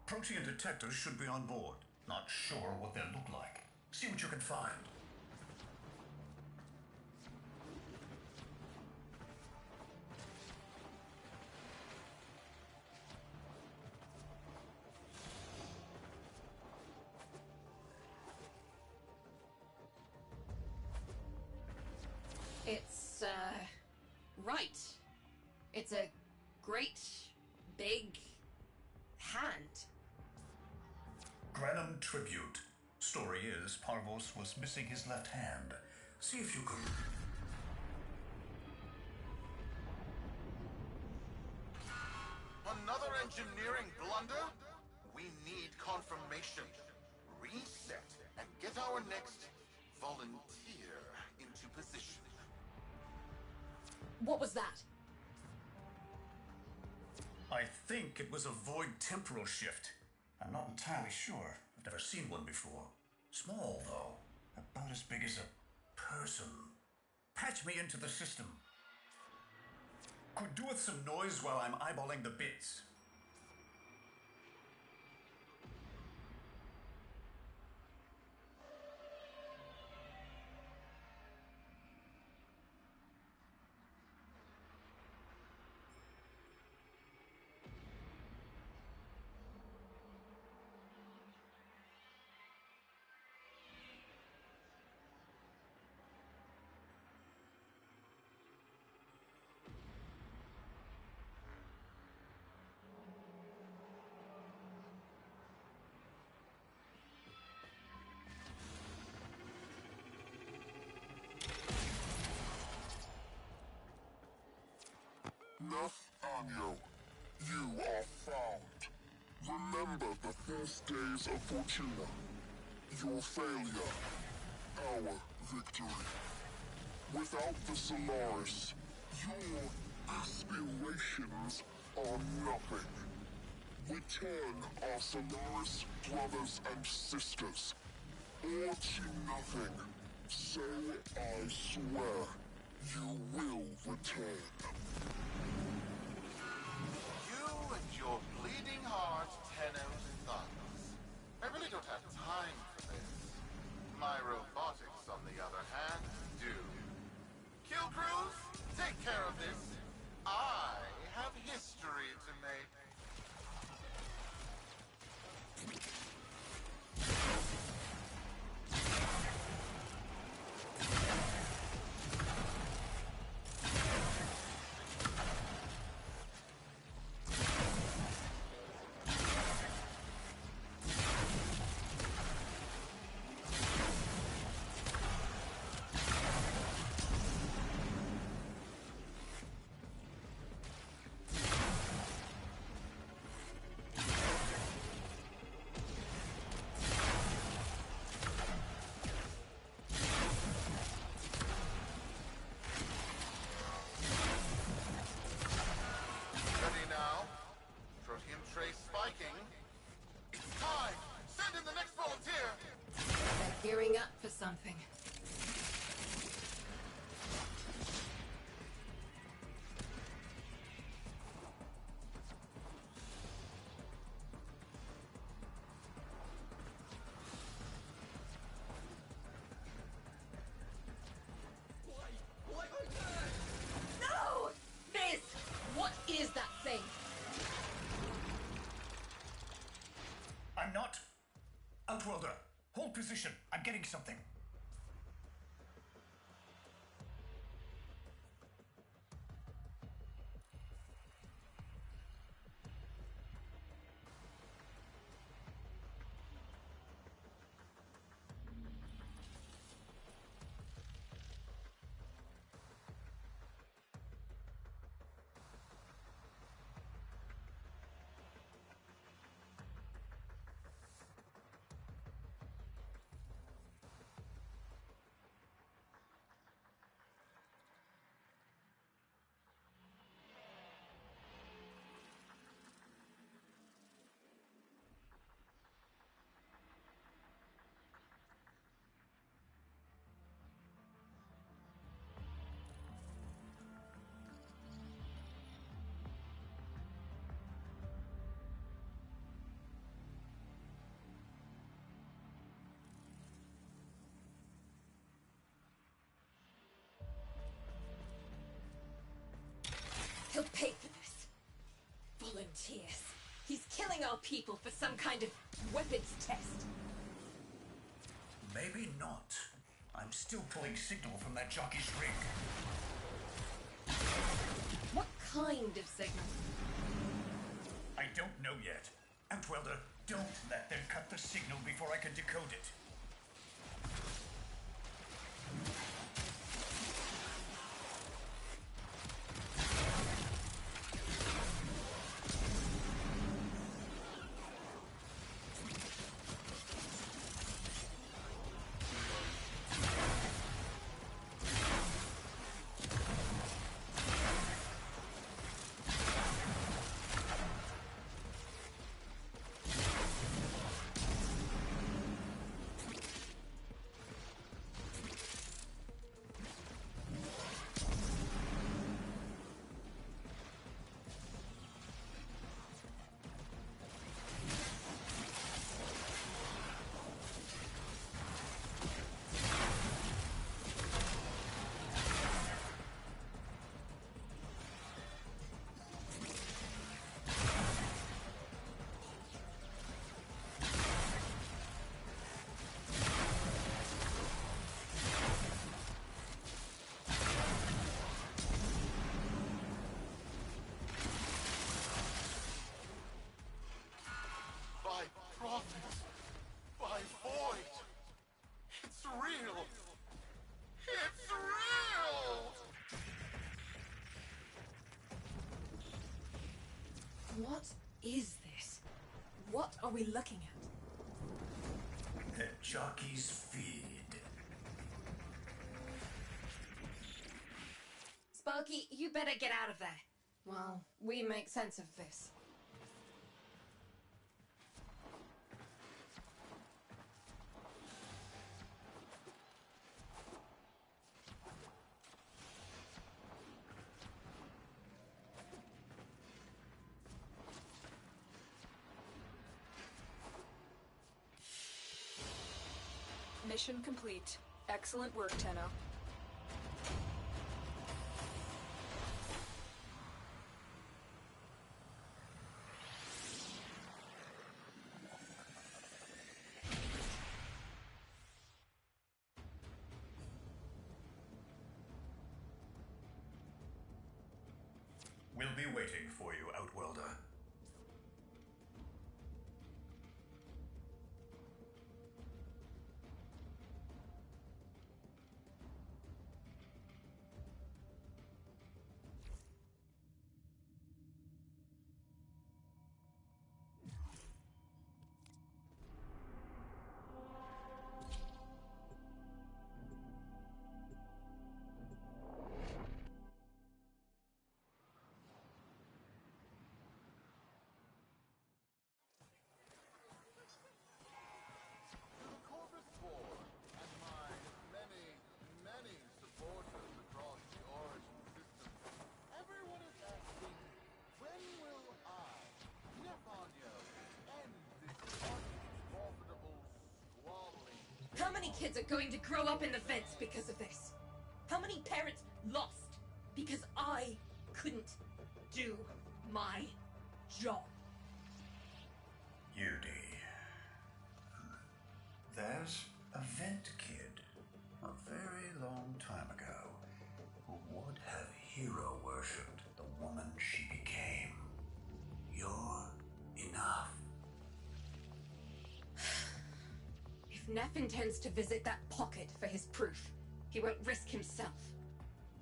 Protean detectors should be on board. Not sure what they'll look like. See what you can find. That's, right. It's a great, big hand. Granum tribute. Story is, Parvos was missing his left hand. See if you can... Another engineering blunder? We need confirmation. Reset and get our next volunteer into position. What was that? I think it was a void temporal shift. I'm not entirely sure. I've never seen one before. Small, though. About as big as a person. Patch me into the system. Could do with some noise while I'm eyeballing the bits. Nathaniel, you are found. Remember the first days of Fortuna. Your failure, our victory. Without the Solaris, your aspirations are nothing. Return our Solaris brothers and sisters, or to nothing. So I swear, you will return. You and your bleeding heart, Tenos Thanos. I really don't have time for this. My robotics, on the other hand, do. Kill crews, take care of this. I have history to make. Gearing up for something. No! This! What is that thing? I'm not. Outworlder, hold position. I'm getting something. He'll pay for this. Volunteers. He's killing our people for some kind of weapons test. Maybe not. I'm still pulling signal from that jockey's rig. kind of signal? I don't know yet. Outwelder, don't let them cut the signal before I can decode it. What is this? What are we looking at? The jockey's feed. Sparky, you better get out of there. Well, we make sense of this. Mission complete. Excellent work, Tenno. We'll be waiting for you, Outwelder. How many kids are going to grow up in the vents because of this? How many parents lost because I couldn't do my job? Judy. There's a vent kid a very long time ago who would have hero worshipped the woman she became. You're enough. If Neff intends to visit that pocket for his proof, he won't risk himself.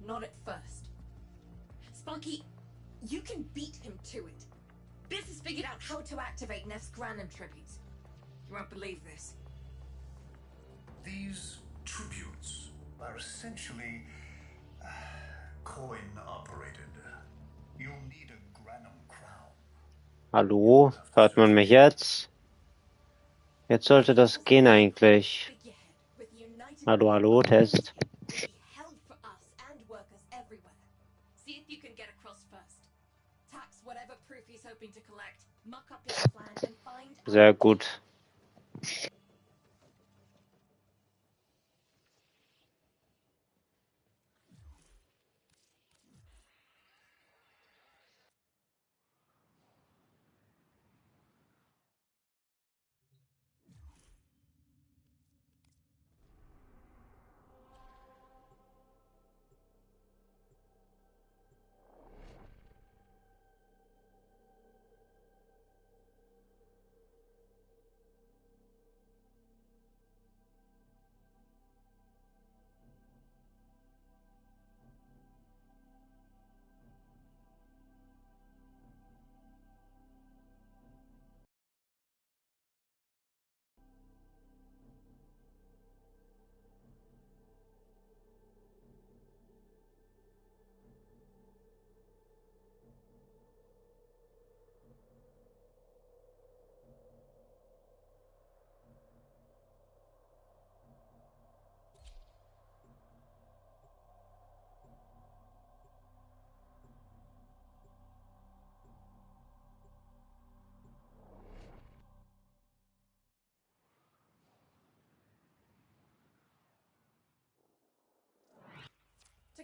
Not at first. Spunky, you can beat him to it. Biz has figured out how to activate Neff's Granum tributes. You won't believe this. These tributes are essentially coin-operated. You'll need a Granum crown. Hallo, hört man mich jetzt? Jetzt sollte das gehen eigentlich. Hallo, hallo, Test. See if you can get across first. Tax whatever proof he's hoping to collect. Muck up his plan and find Sehr gut.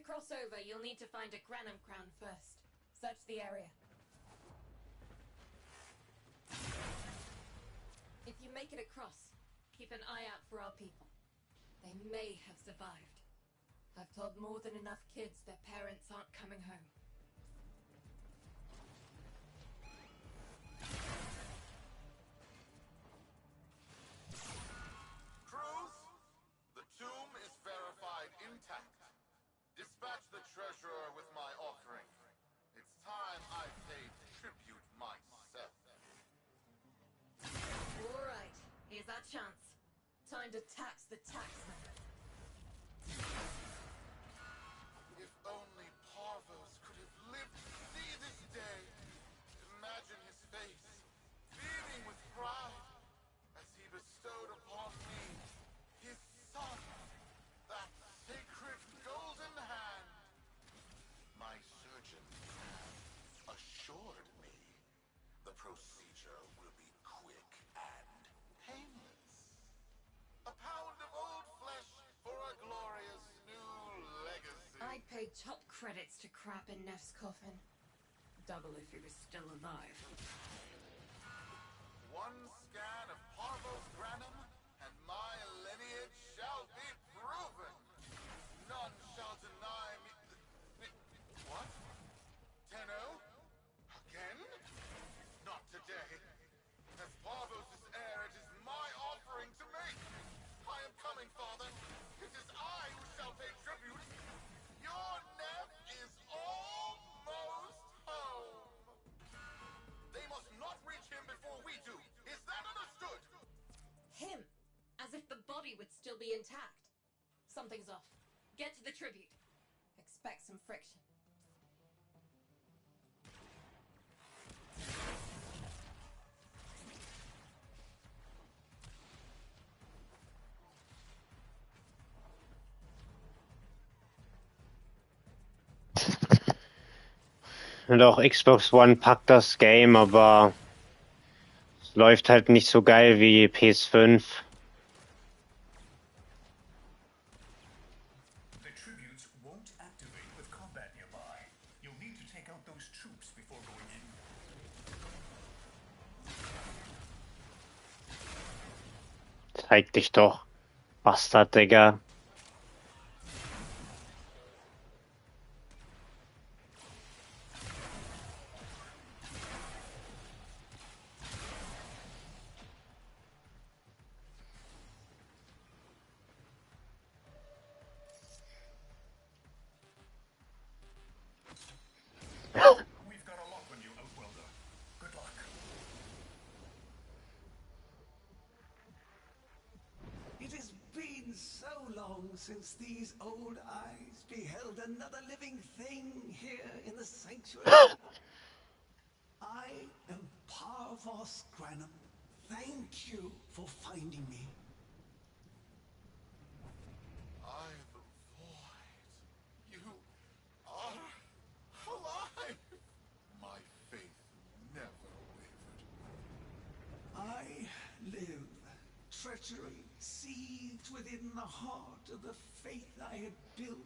to cross over, you'll need to find a Granum crown first. Search the area. If you make it across, keep an eye out for our people. They may have survived. I've told more than enough kids their parents aren't coming home. Cruz, the tomb is verified intact. Dispatch the treasurer with my offering. It's time I paid tribute myself. All right, here's our chance. Time to tax the taxman. If only Parvos could have lived to see this day. Imagine his face, beaming with pride, as he bestowed upon me his son, that sacred golden hand. My surgeons have assured me the procedure will be quick and painless. A pound of old flesh for a glorious new legacy. I paid top credits to crap in Neff's coffin. Double if he was still alive. One scan of Parvos Granum, and my lineage shall be proven. None shall deny me. What? Tenno? Again? Not today. As Parvos' heir, it is my offering to make. I am coming, Father. It is I who shall pay tribute. Your Neff is almost home. They must not reach him before we do. Is that understood? Him! As if the body would still be intact. Something's off. Get to the tribute. Expect some friction. Und auch Xbox One packt das Game, aber es läuft halt nicht so geil wie PS5. The tributes won't activate with combat nearby. You'll need to take out those troops before going in. Zeig dich doch, Bastard, Digga. We've got a lock on you, Outwelder. Good luck. It has been so long since these old eyes beheld another living thing here in the sanctuary. I am Parvos Granum. Thank you for finding me. I, the void. You are alive. My faith never wavered. I live. Treachery seethed within the heart of the faith I had built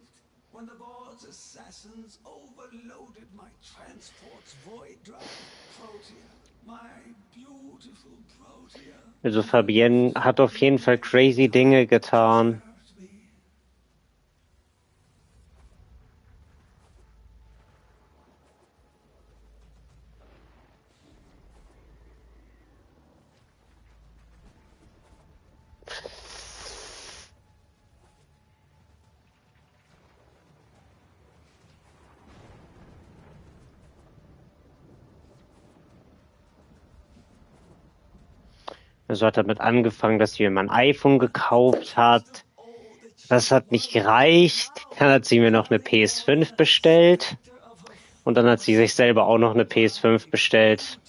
when the Lord's assassins overloaded my transport's void drive. Protea, my beautiful Protea. Also Fabienne hat auf jeden Fall crazy Dinge getan. Also hat damit angefangen, dass sie mir mein iPhone gekauft hat. Das hat nicht gereicht. Dann hat sie mir noch eine PS5 bestellt. Und dann hat sie sich selber auch noch eine PS5 bestellt.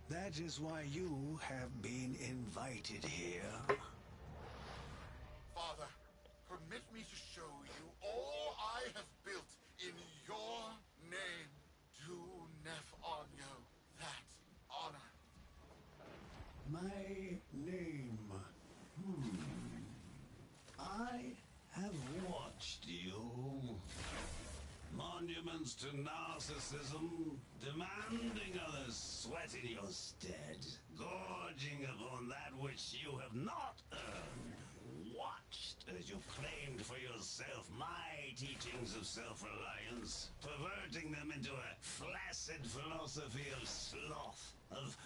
That is why you have been invited here. Father, permit me to show you all I have built in your name. Do Neff Anyo that honor. My name. used to narcissism, demanding others sweat in your stead, gorging upon that which you have not earned. Watched as you claimed for yourself my teachings of self-reliance, perverting them into a flaccid philosophy of sloth, of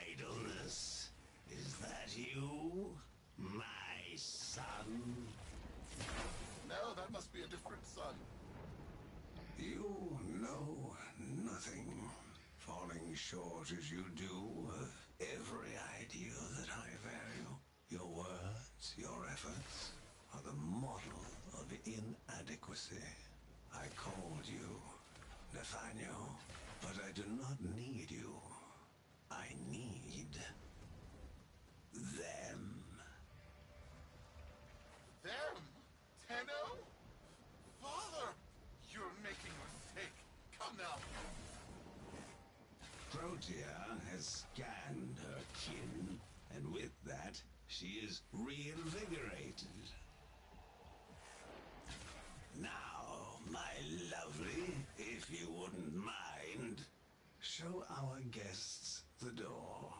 idleness. Is that you, my son? No, that must be a different son. You know nothing, falling short as you do of every ideal that I value. Your words, your efforts, are the model of inadequacy. I called you, Nathaniel, but I do not need you. I need them. Them? Tenno? Father! You're making a mistake. Come now. Protea has scanned her kin, and with that, she is reinvigorated. Now, my lovely, if you wouldn't mind, show our guests the door.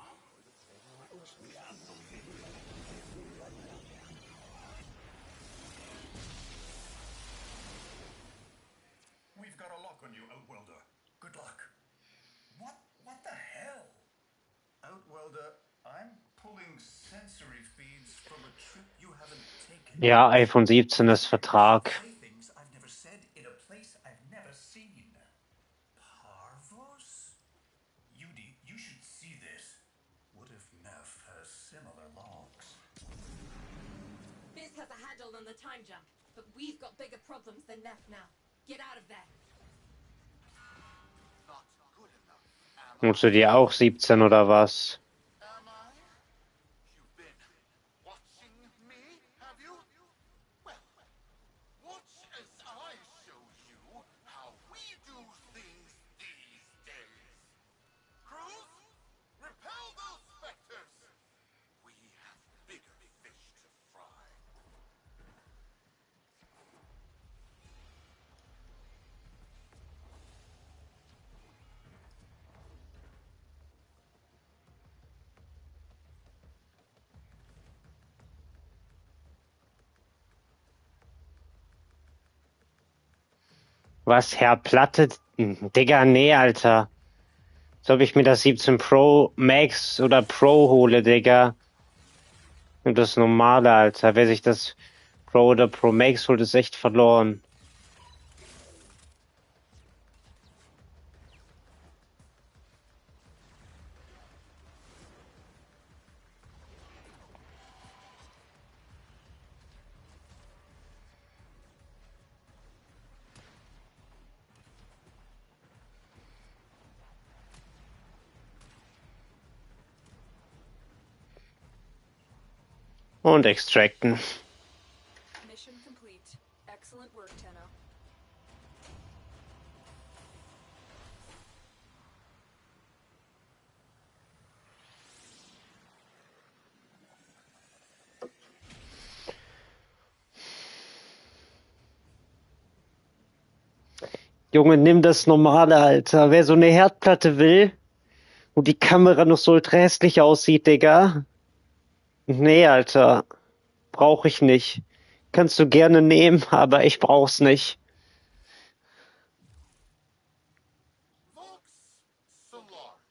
We've got a lock on you, Outwelder. Good luck. What the hell? Outwelder, I'm pulling sensory feeds from a trip you haven't taken. Ja, iPhone 17 ist Vertrag. Say things I've never said in a place I've never seen. Parvos? Yudi, you should see this. What if Neff has similar logs? Biz has a handle on the time jump, but we've got bigger problems than Neff now. Get out of there. Not good enough. Nutzt du dir auch 17 oder was? Am I? You've been watching me, have you? Well, watch as I show you how we do things these days. Crews, repel those specters. We have bigger fish to fry. Was, Herr Platte? Digga, nee, Alter. So, ob ich mir das 17 Pro Max oder Pro hole, Digga. Und das normale, Alter. Wer sich das Pro oder Pro Max holt, ist echt verloren. Und extracten. Mission complete. Excellent work, Tenno. Junge, nimm das normale, Alter. Wer so eine Herdplatte will und die Kamera noch so ultra hässlich aussieht, Digga. Nee, Alter. Brauch ich nicht. Kannst du gerne nehmen, aber ich brauch's nicht. Vox Solaris.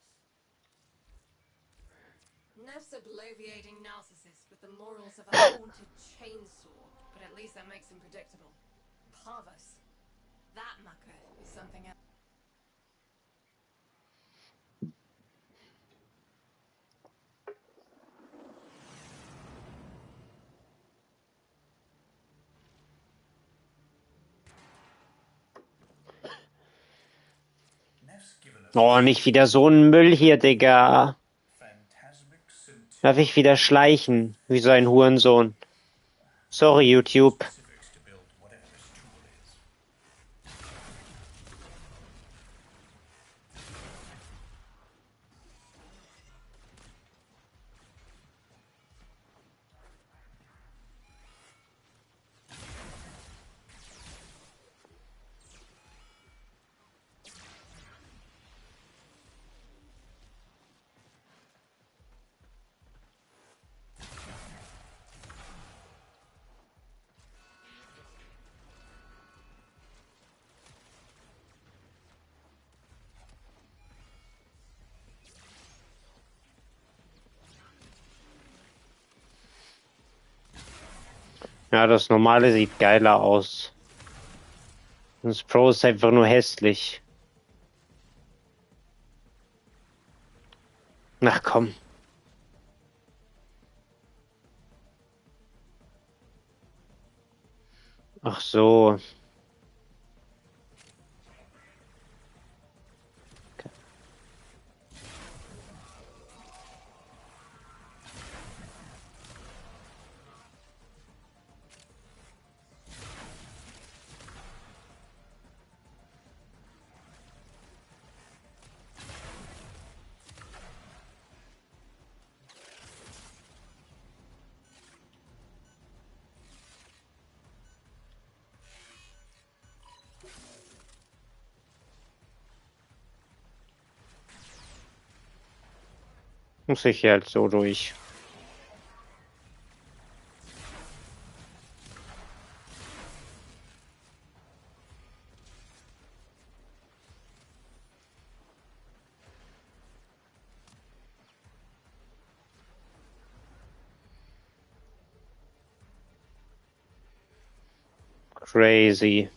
Neff's a bloviating narcissist with the morals of a haunted chainsaw, but at least that makes him predictable. Parvus. That mucker is something else. Oh, nicht wieder so ein Müll hier, Digga. Darf ich wieder schleichen, wie so ein Hurensohn. Sorry, YouTube. Ja, das normale sieht geiler aus. Das Pro ist einfach nur hässlich. Ach komm. Ach so. Muss ich halt so durch. Crazy.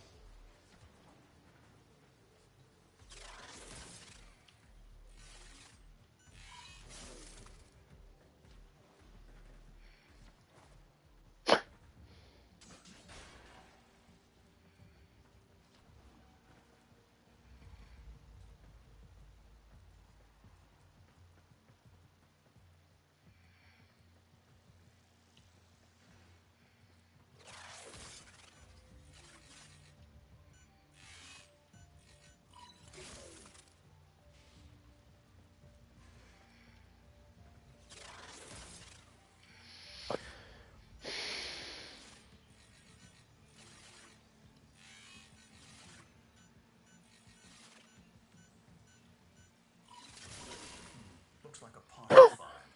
Looks like a partial find.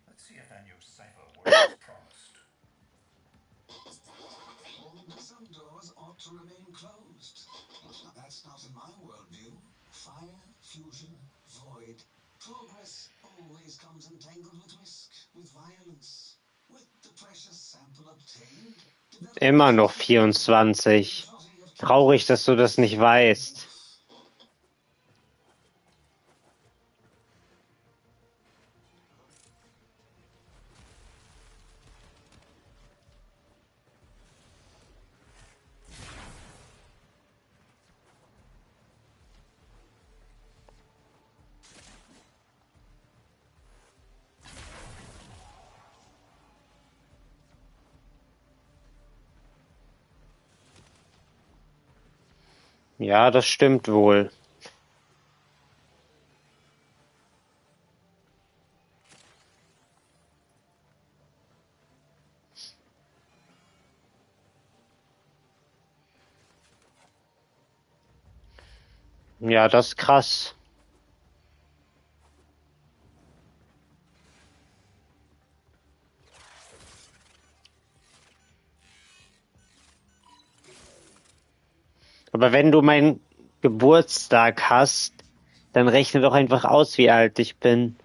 Let's see if that new cipher works as promised. Some doors ought to remain closed. That's not in my worldview. Fire, fusion, void. Progress always comes entangled with risk, with violence. With the precious sample obtained, Immer noch 24. Traurig, dass du das nicht weißt. Ja, das stimmt wohl. Ja, das ist krass. Aber wenn du meinen Geburtstag hast, dann rechne doch einfach aus, wie alt ich bin.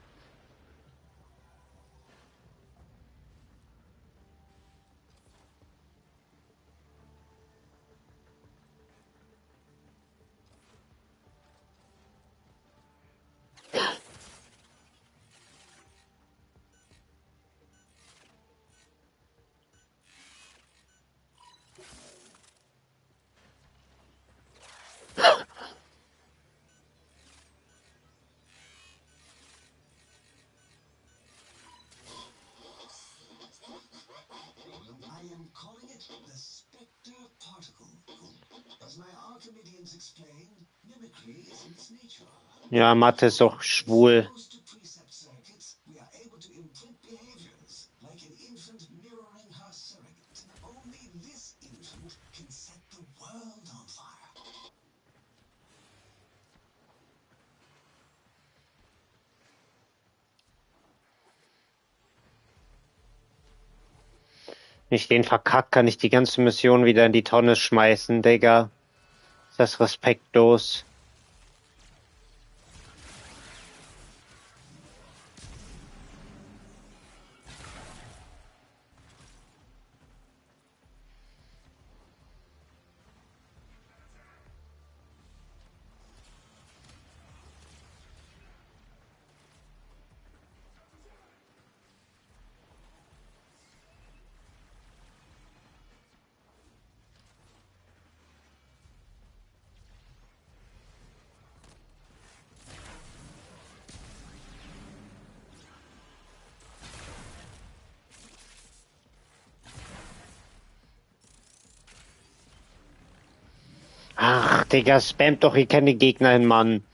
I am calling it the Spectre Particle. As my Archimedeans explained, mimicry is in its nature. Ja, Mathe ist auch schwul. Close to precept circuits, we are able to imprint behaviors, like an infant mirroring her surrogate. Only this infant can set the world on fire. Wenn ich den verkack, kann ich die ganze Mission wieder in die Tonne schmeißen, Digga. Ist das respektlos? Digga, spammt doch hier keine Gegner hin, Mann.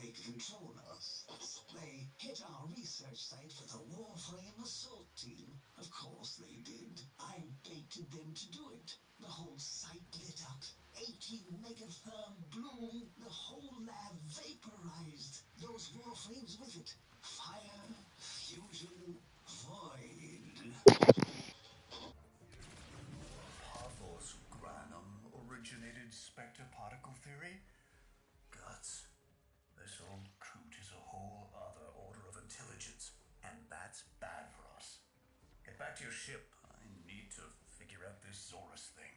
They control us. They hit our research site for the Warframe assault team. Of course they did. I baited them to do it. The whole site lit up. 80 megatherm bloom. The whole lab vaporized. Those Warframes with it. Fire, fusion, void. Pavlos Granum originated spectre particle theory? Guts. This old coot is a whole other order of intelligence, and that's bad for us. Get back to your ship. I need to figure out this Zorus thing.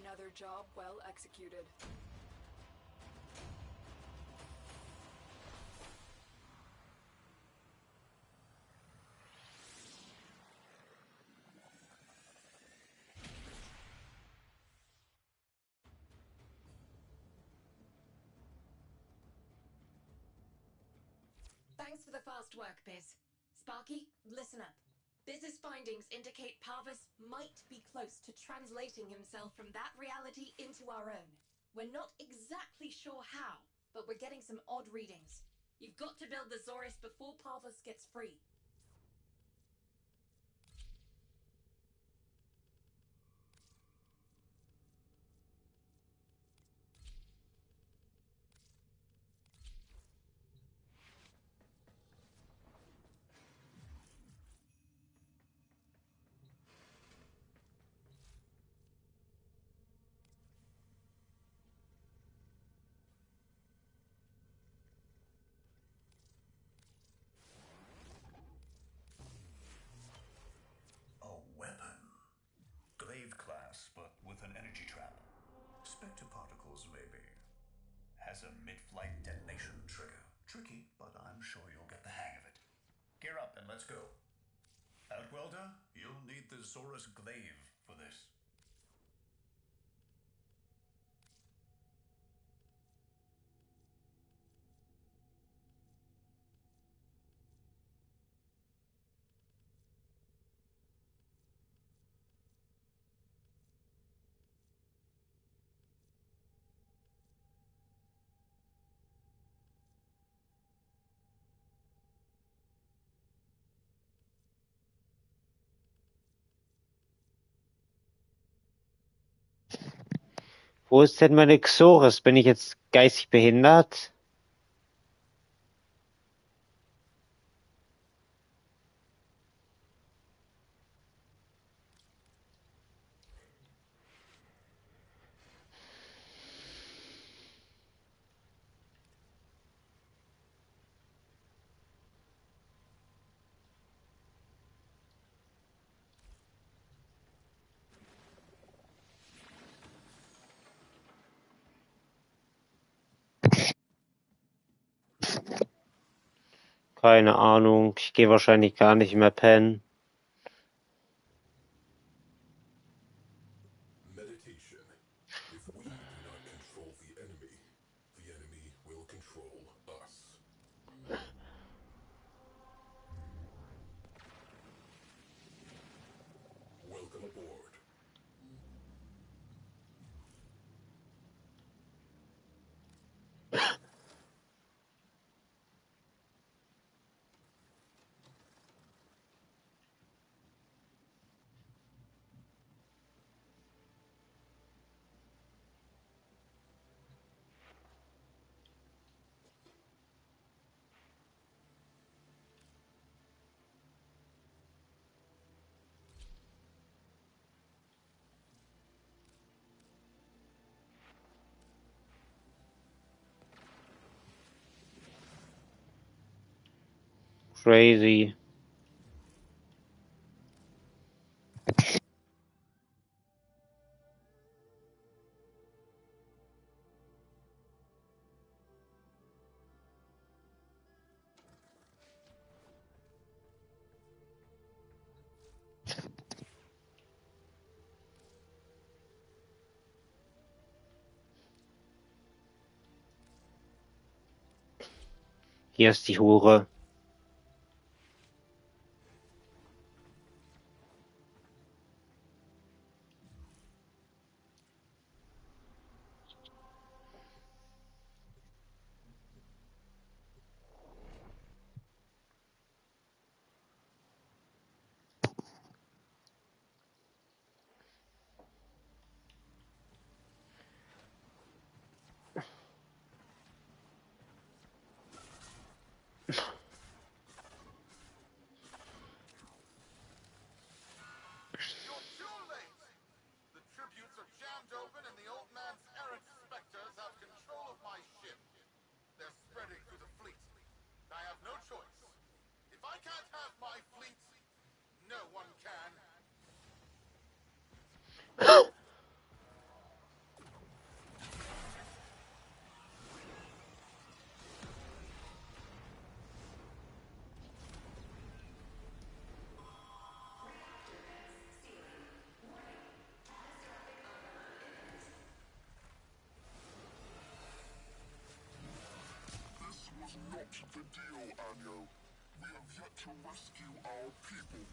Another job well executed. Thanks for the fast work, Biz. Sparky, listen up. Biz's findings indicate Parvus might be close to translating himself from that reality into our own. We're not exactly sure how, but we're getting some odd readings. You've got to build the Zorus before Parvus gets free. A weapon. Glaive class, but with an energy trap. Spectre particles, maybe. Has a mid-flight detonation trigger. Tricky, but I'm sure you'll get the hang of it. Gear up and let's go. Outwelder, you'll need the Zorus Glaive for this. Wo ist denn meine Xores? Bin ich jetzt geistig behindert? Keine Ahnung. Ich gehe wahrscheinlich gar nicht mehr pennen. Meditation. If we do not control the enemy will control us. Welcome aboard. Crazy. Hier ist die Hure. You're too late! The tributes are jammed open and the old man's errant specters have control of my ship. They're spreading through the fleet. I have no choice. If I can't have my fleet, no one can. This was not the deal, Anyo. We have yet to rescue our people.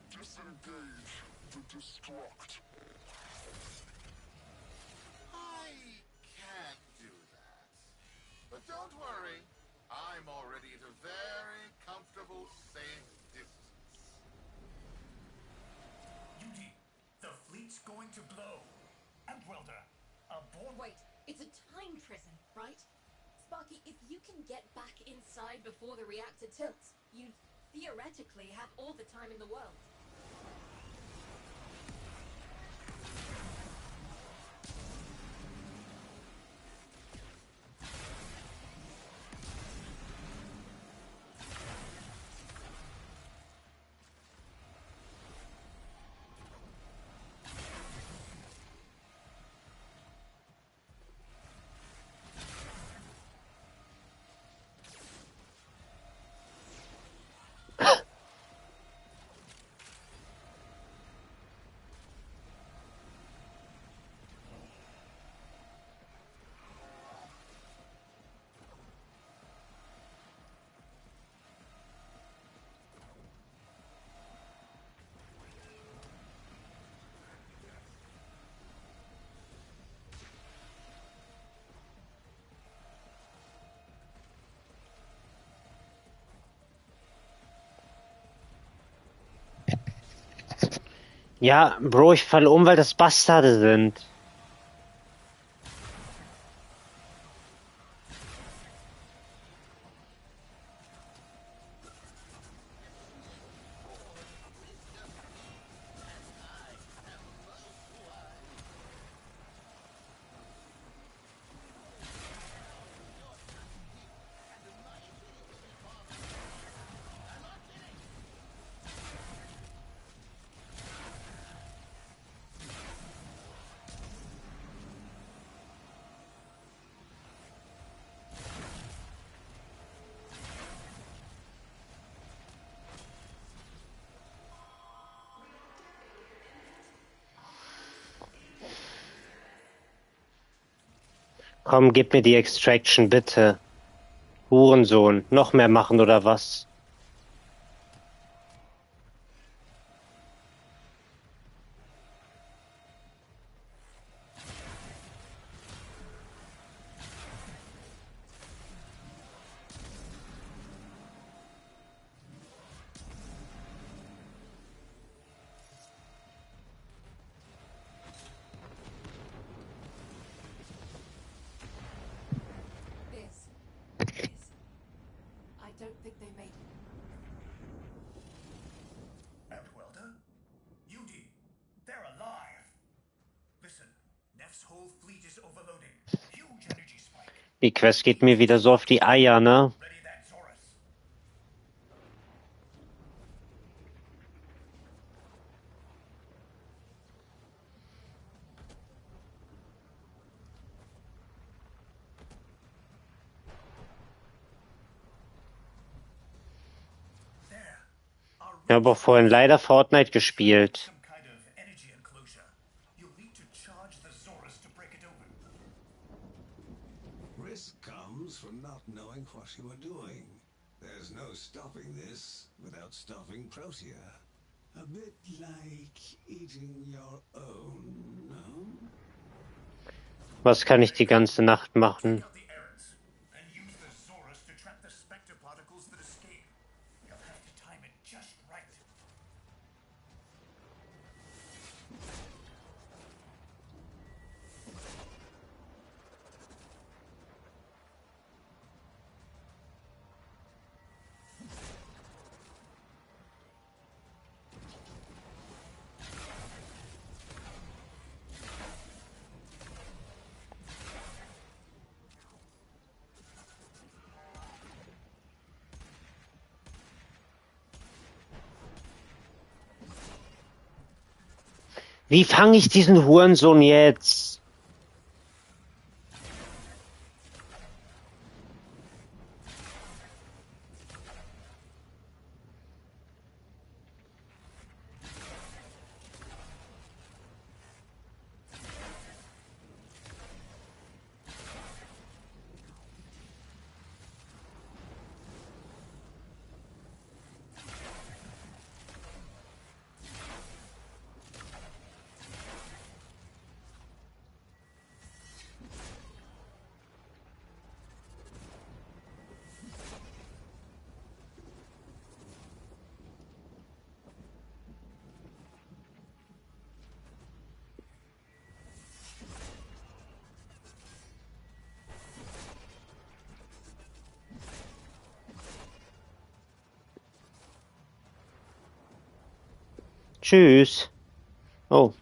Disengage the destruct. I can't do that. But don't worry. I'm already at a very comfortable, safe distance. Yuji, the fleet's going to blow. And Welder, aboard. Wait, it's a time prison, right? Sparky, if you can get back inside before the reactor tilts, you theoretically have all the time in the world. Ja, Bro, ich falle um, weil das Bastarde sind. Komm, gib mir die Extraction, bitte. Hurensohn. Noch mehr machen oder was? I don't think they made it. Outwelder? Yudi, they're alive. Listen, Neff's whole fleet is overloading. Huge energy spike. Die Quest geht mir wieder so auf die Eier, ne? Ready that Zorus. Ich habe auch vorhin leider Fortnite gespielt. Some kind of energy enclosure. You'll need to charge the Zorus to break it open. Risk comes from not knowing what you are doing. There's no stopping this without stopping Protea. A bit like eating your own, no? Was kann ich die ganze Nacht machen? Take out the errands and use the Zorus to trap the specter particles that escape. You'll have to time it just right. Wie fange ich diesen Hurensohn jetzt? Tschüss. Oh.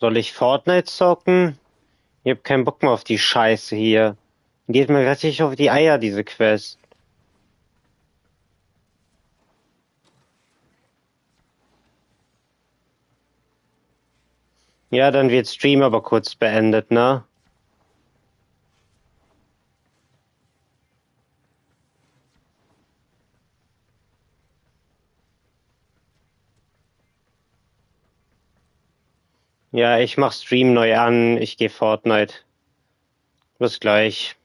Soll ich Fortnite zocken? Ich hab keinen Bock mehr auf die Scheiße hier. Geht mir richtig auf die Eier, diese Quest. Ja, dann wird Stream aber kurz beendet, ne? Ja, ich mach Stream neu an, ich geh Fortnite. Bis gleich.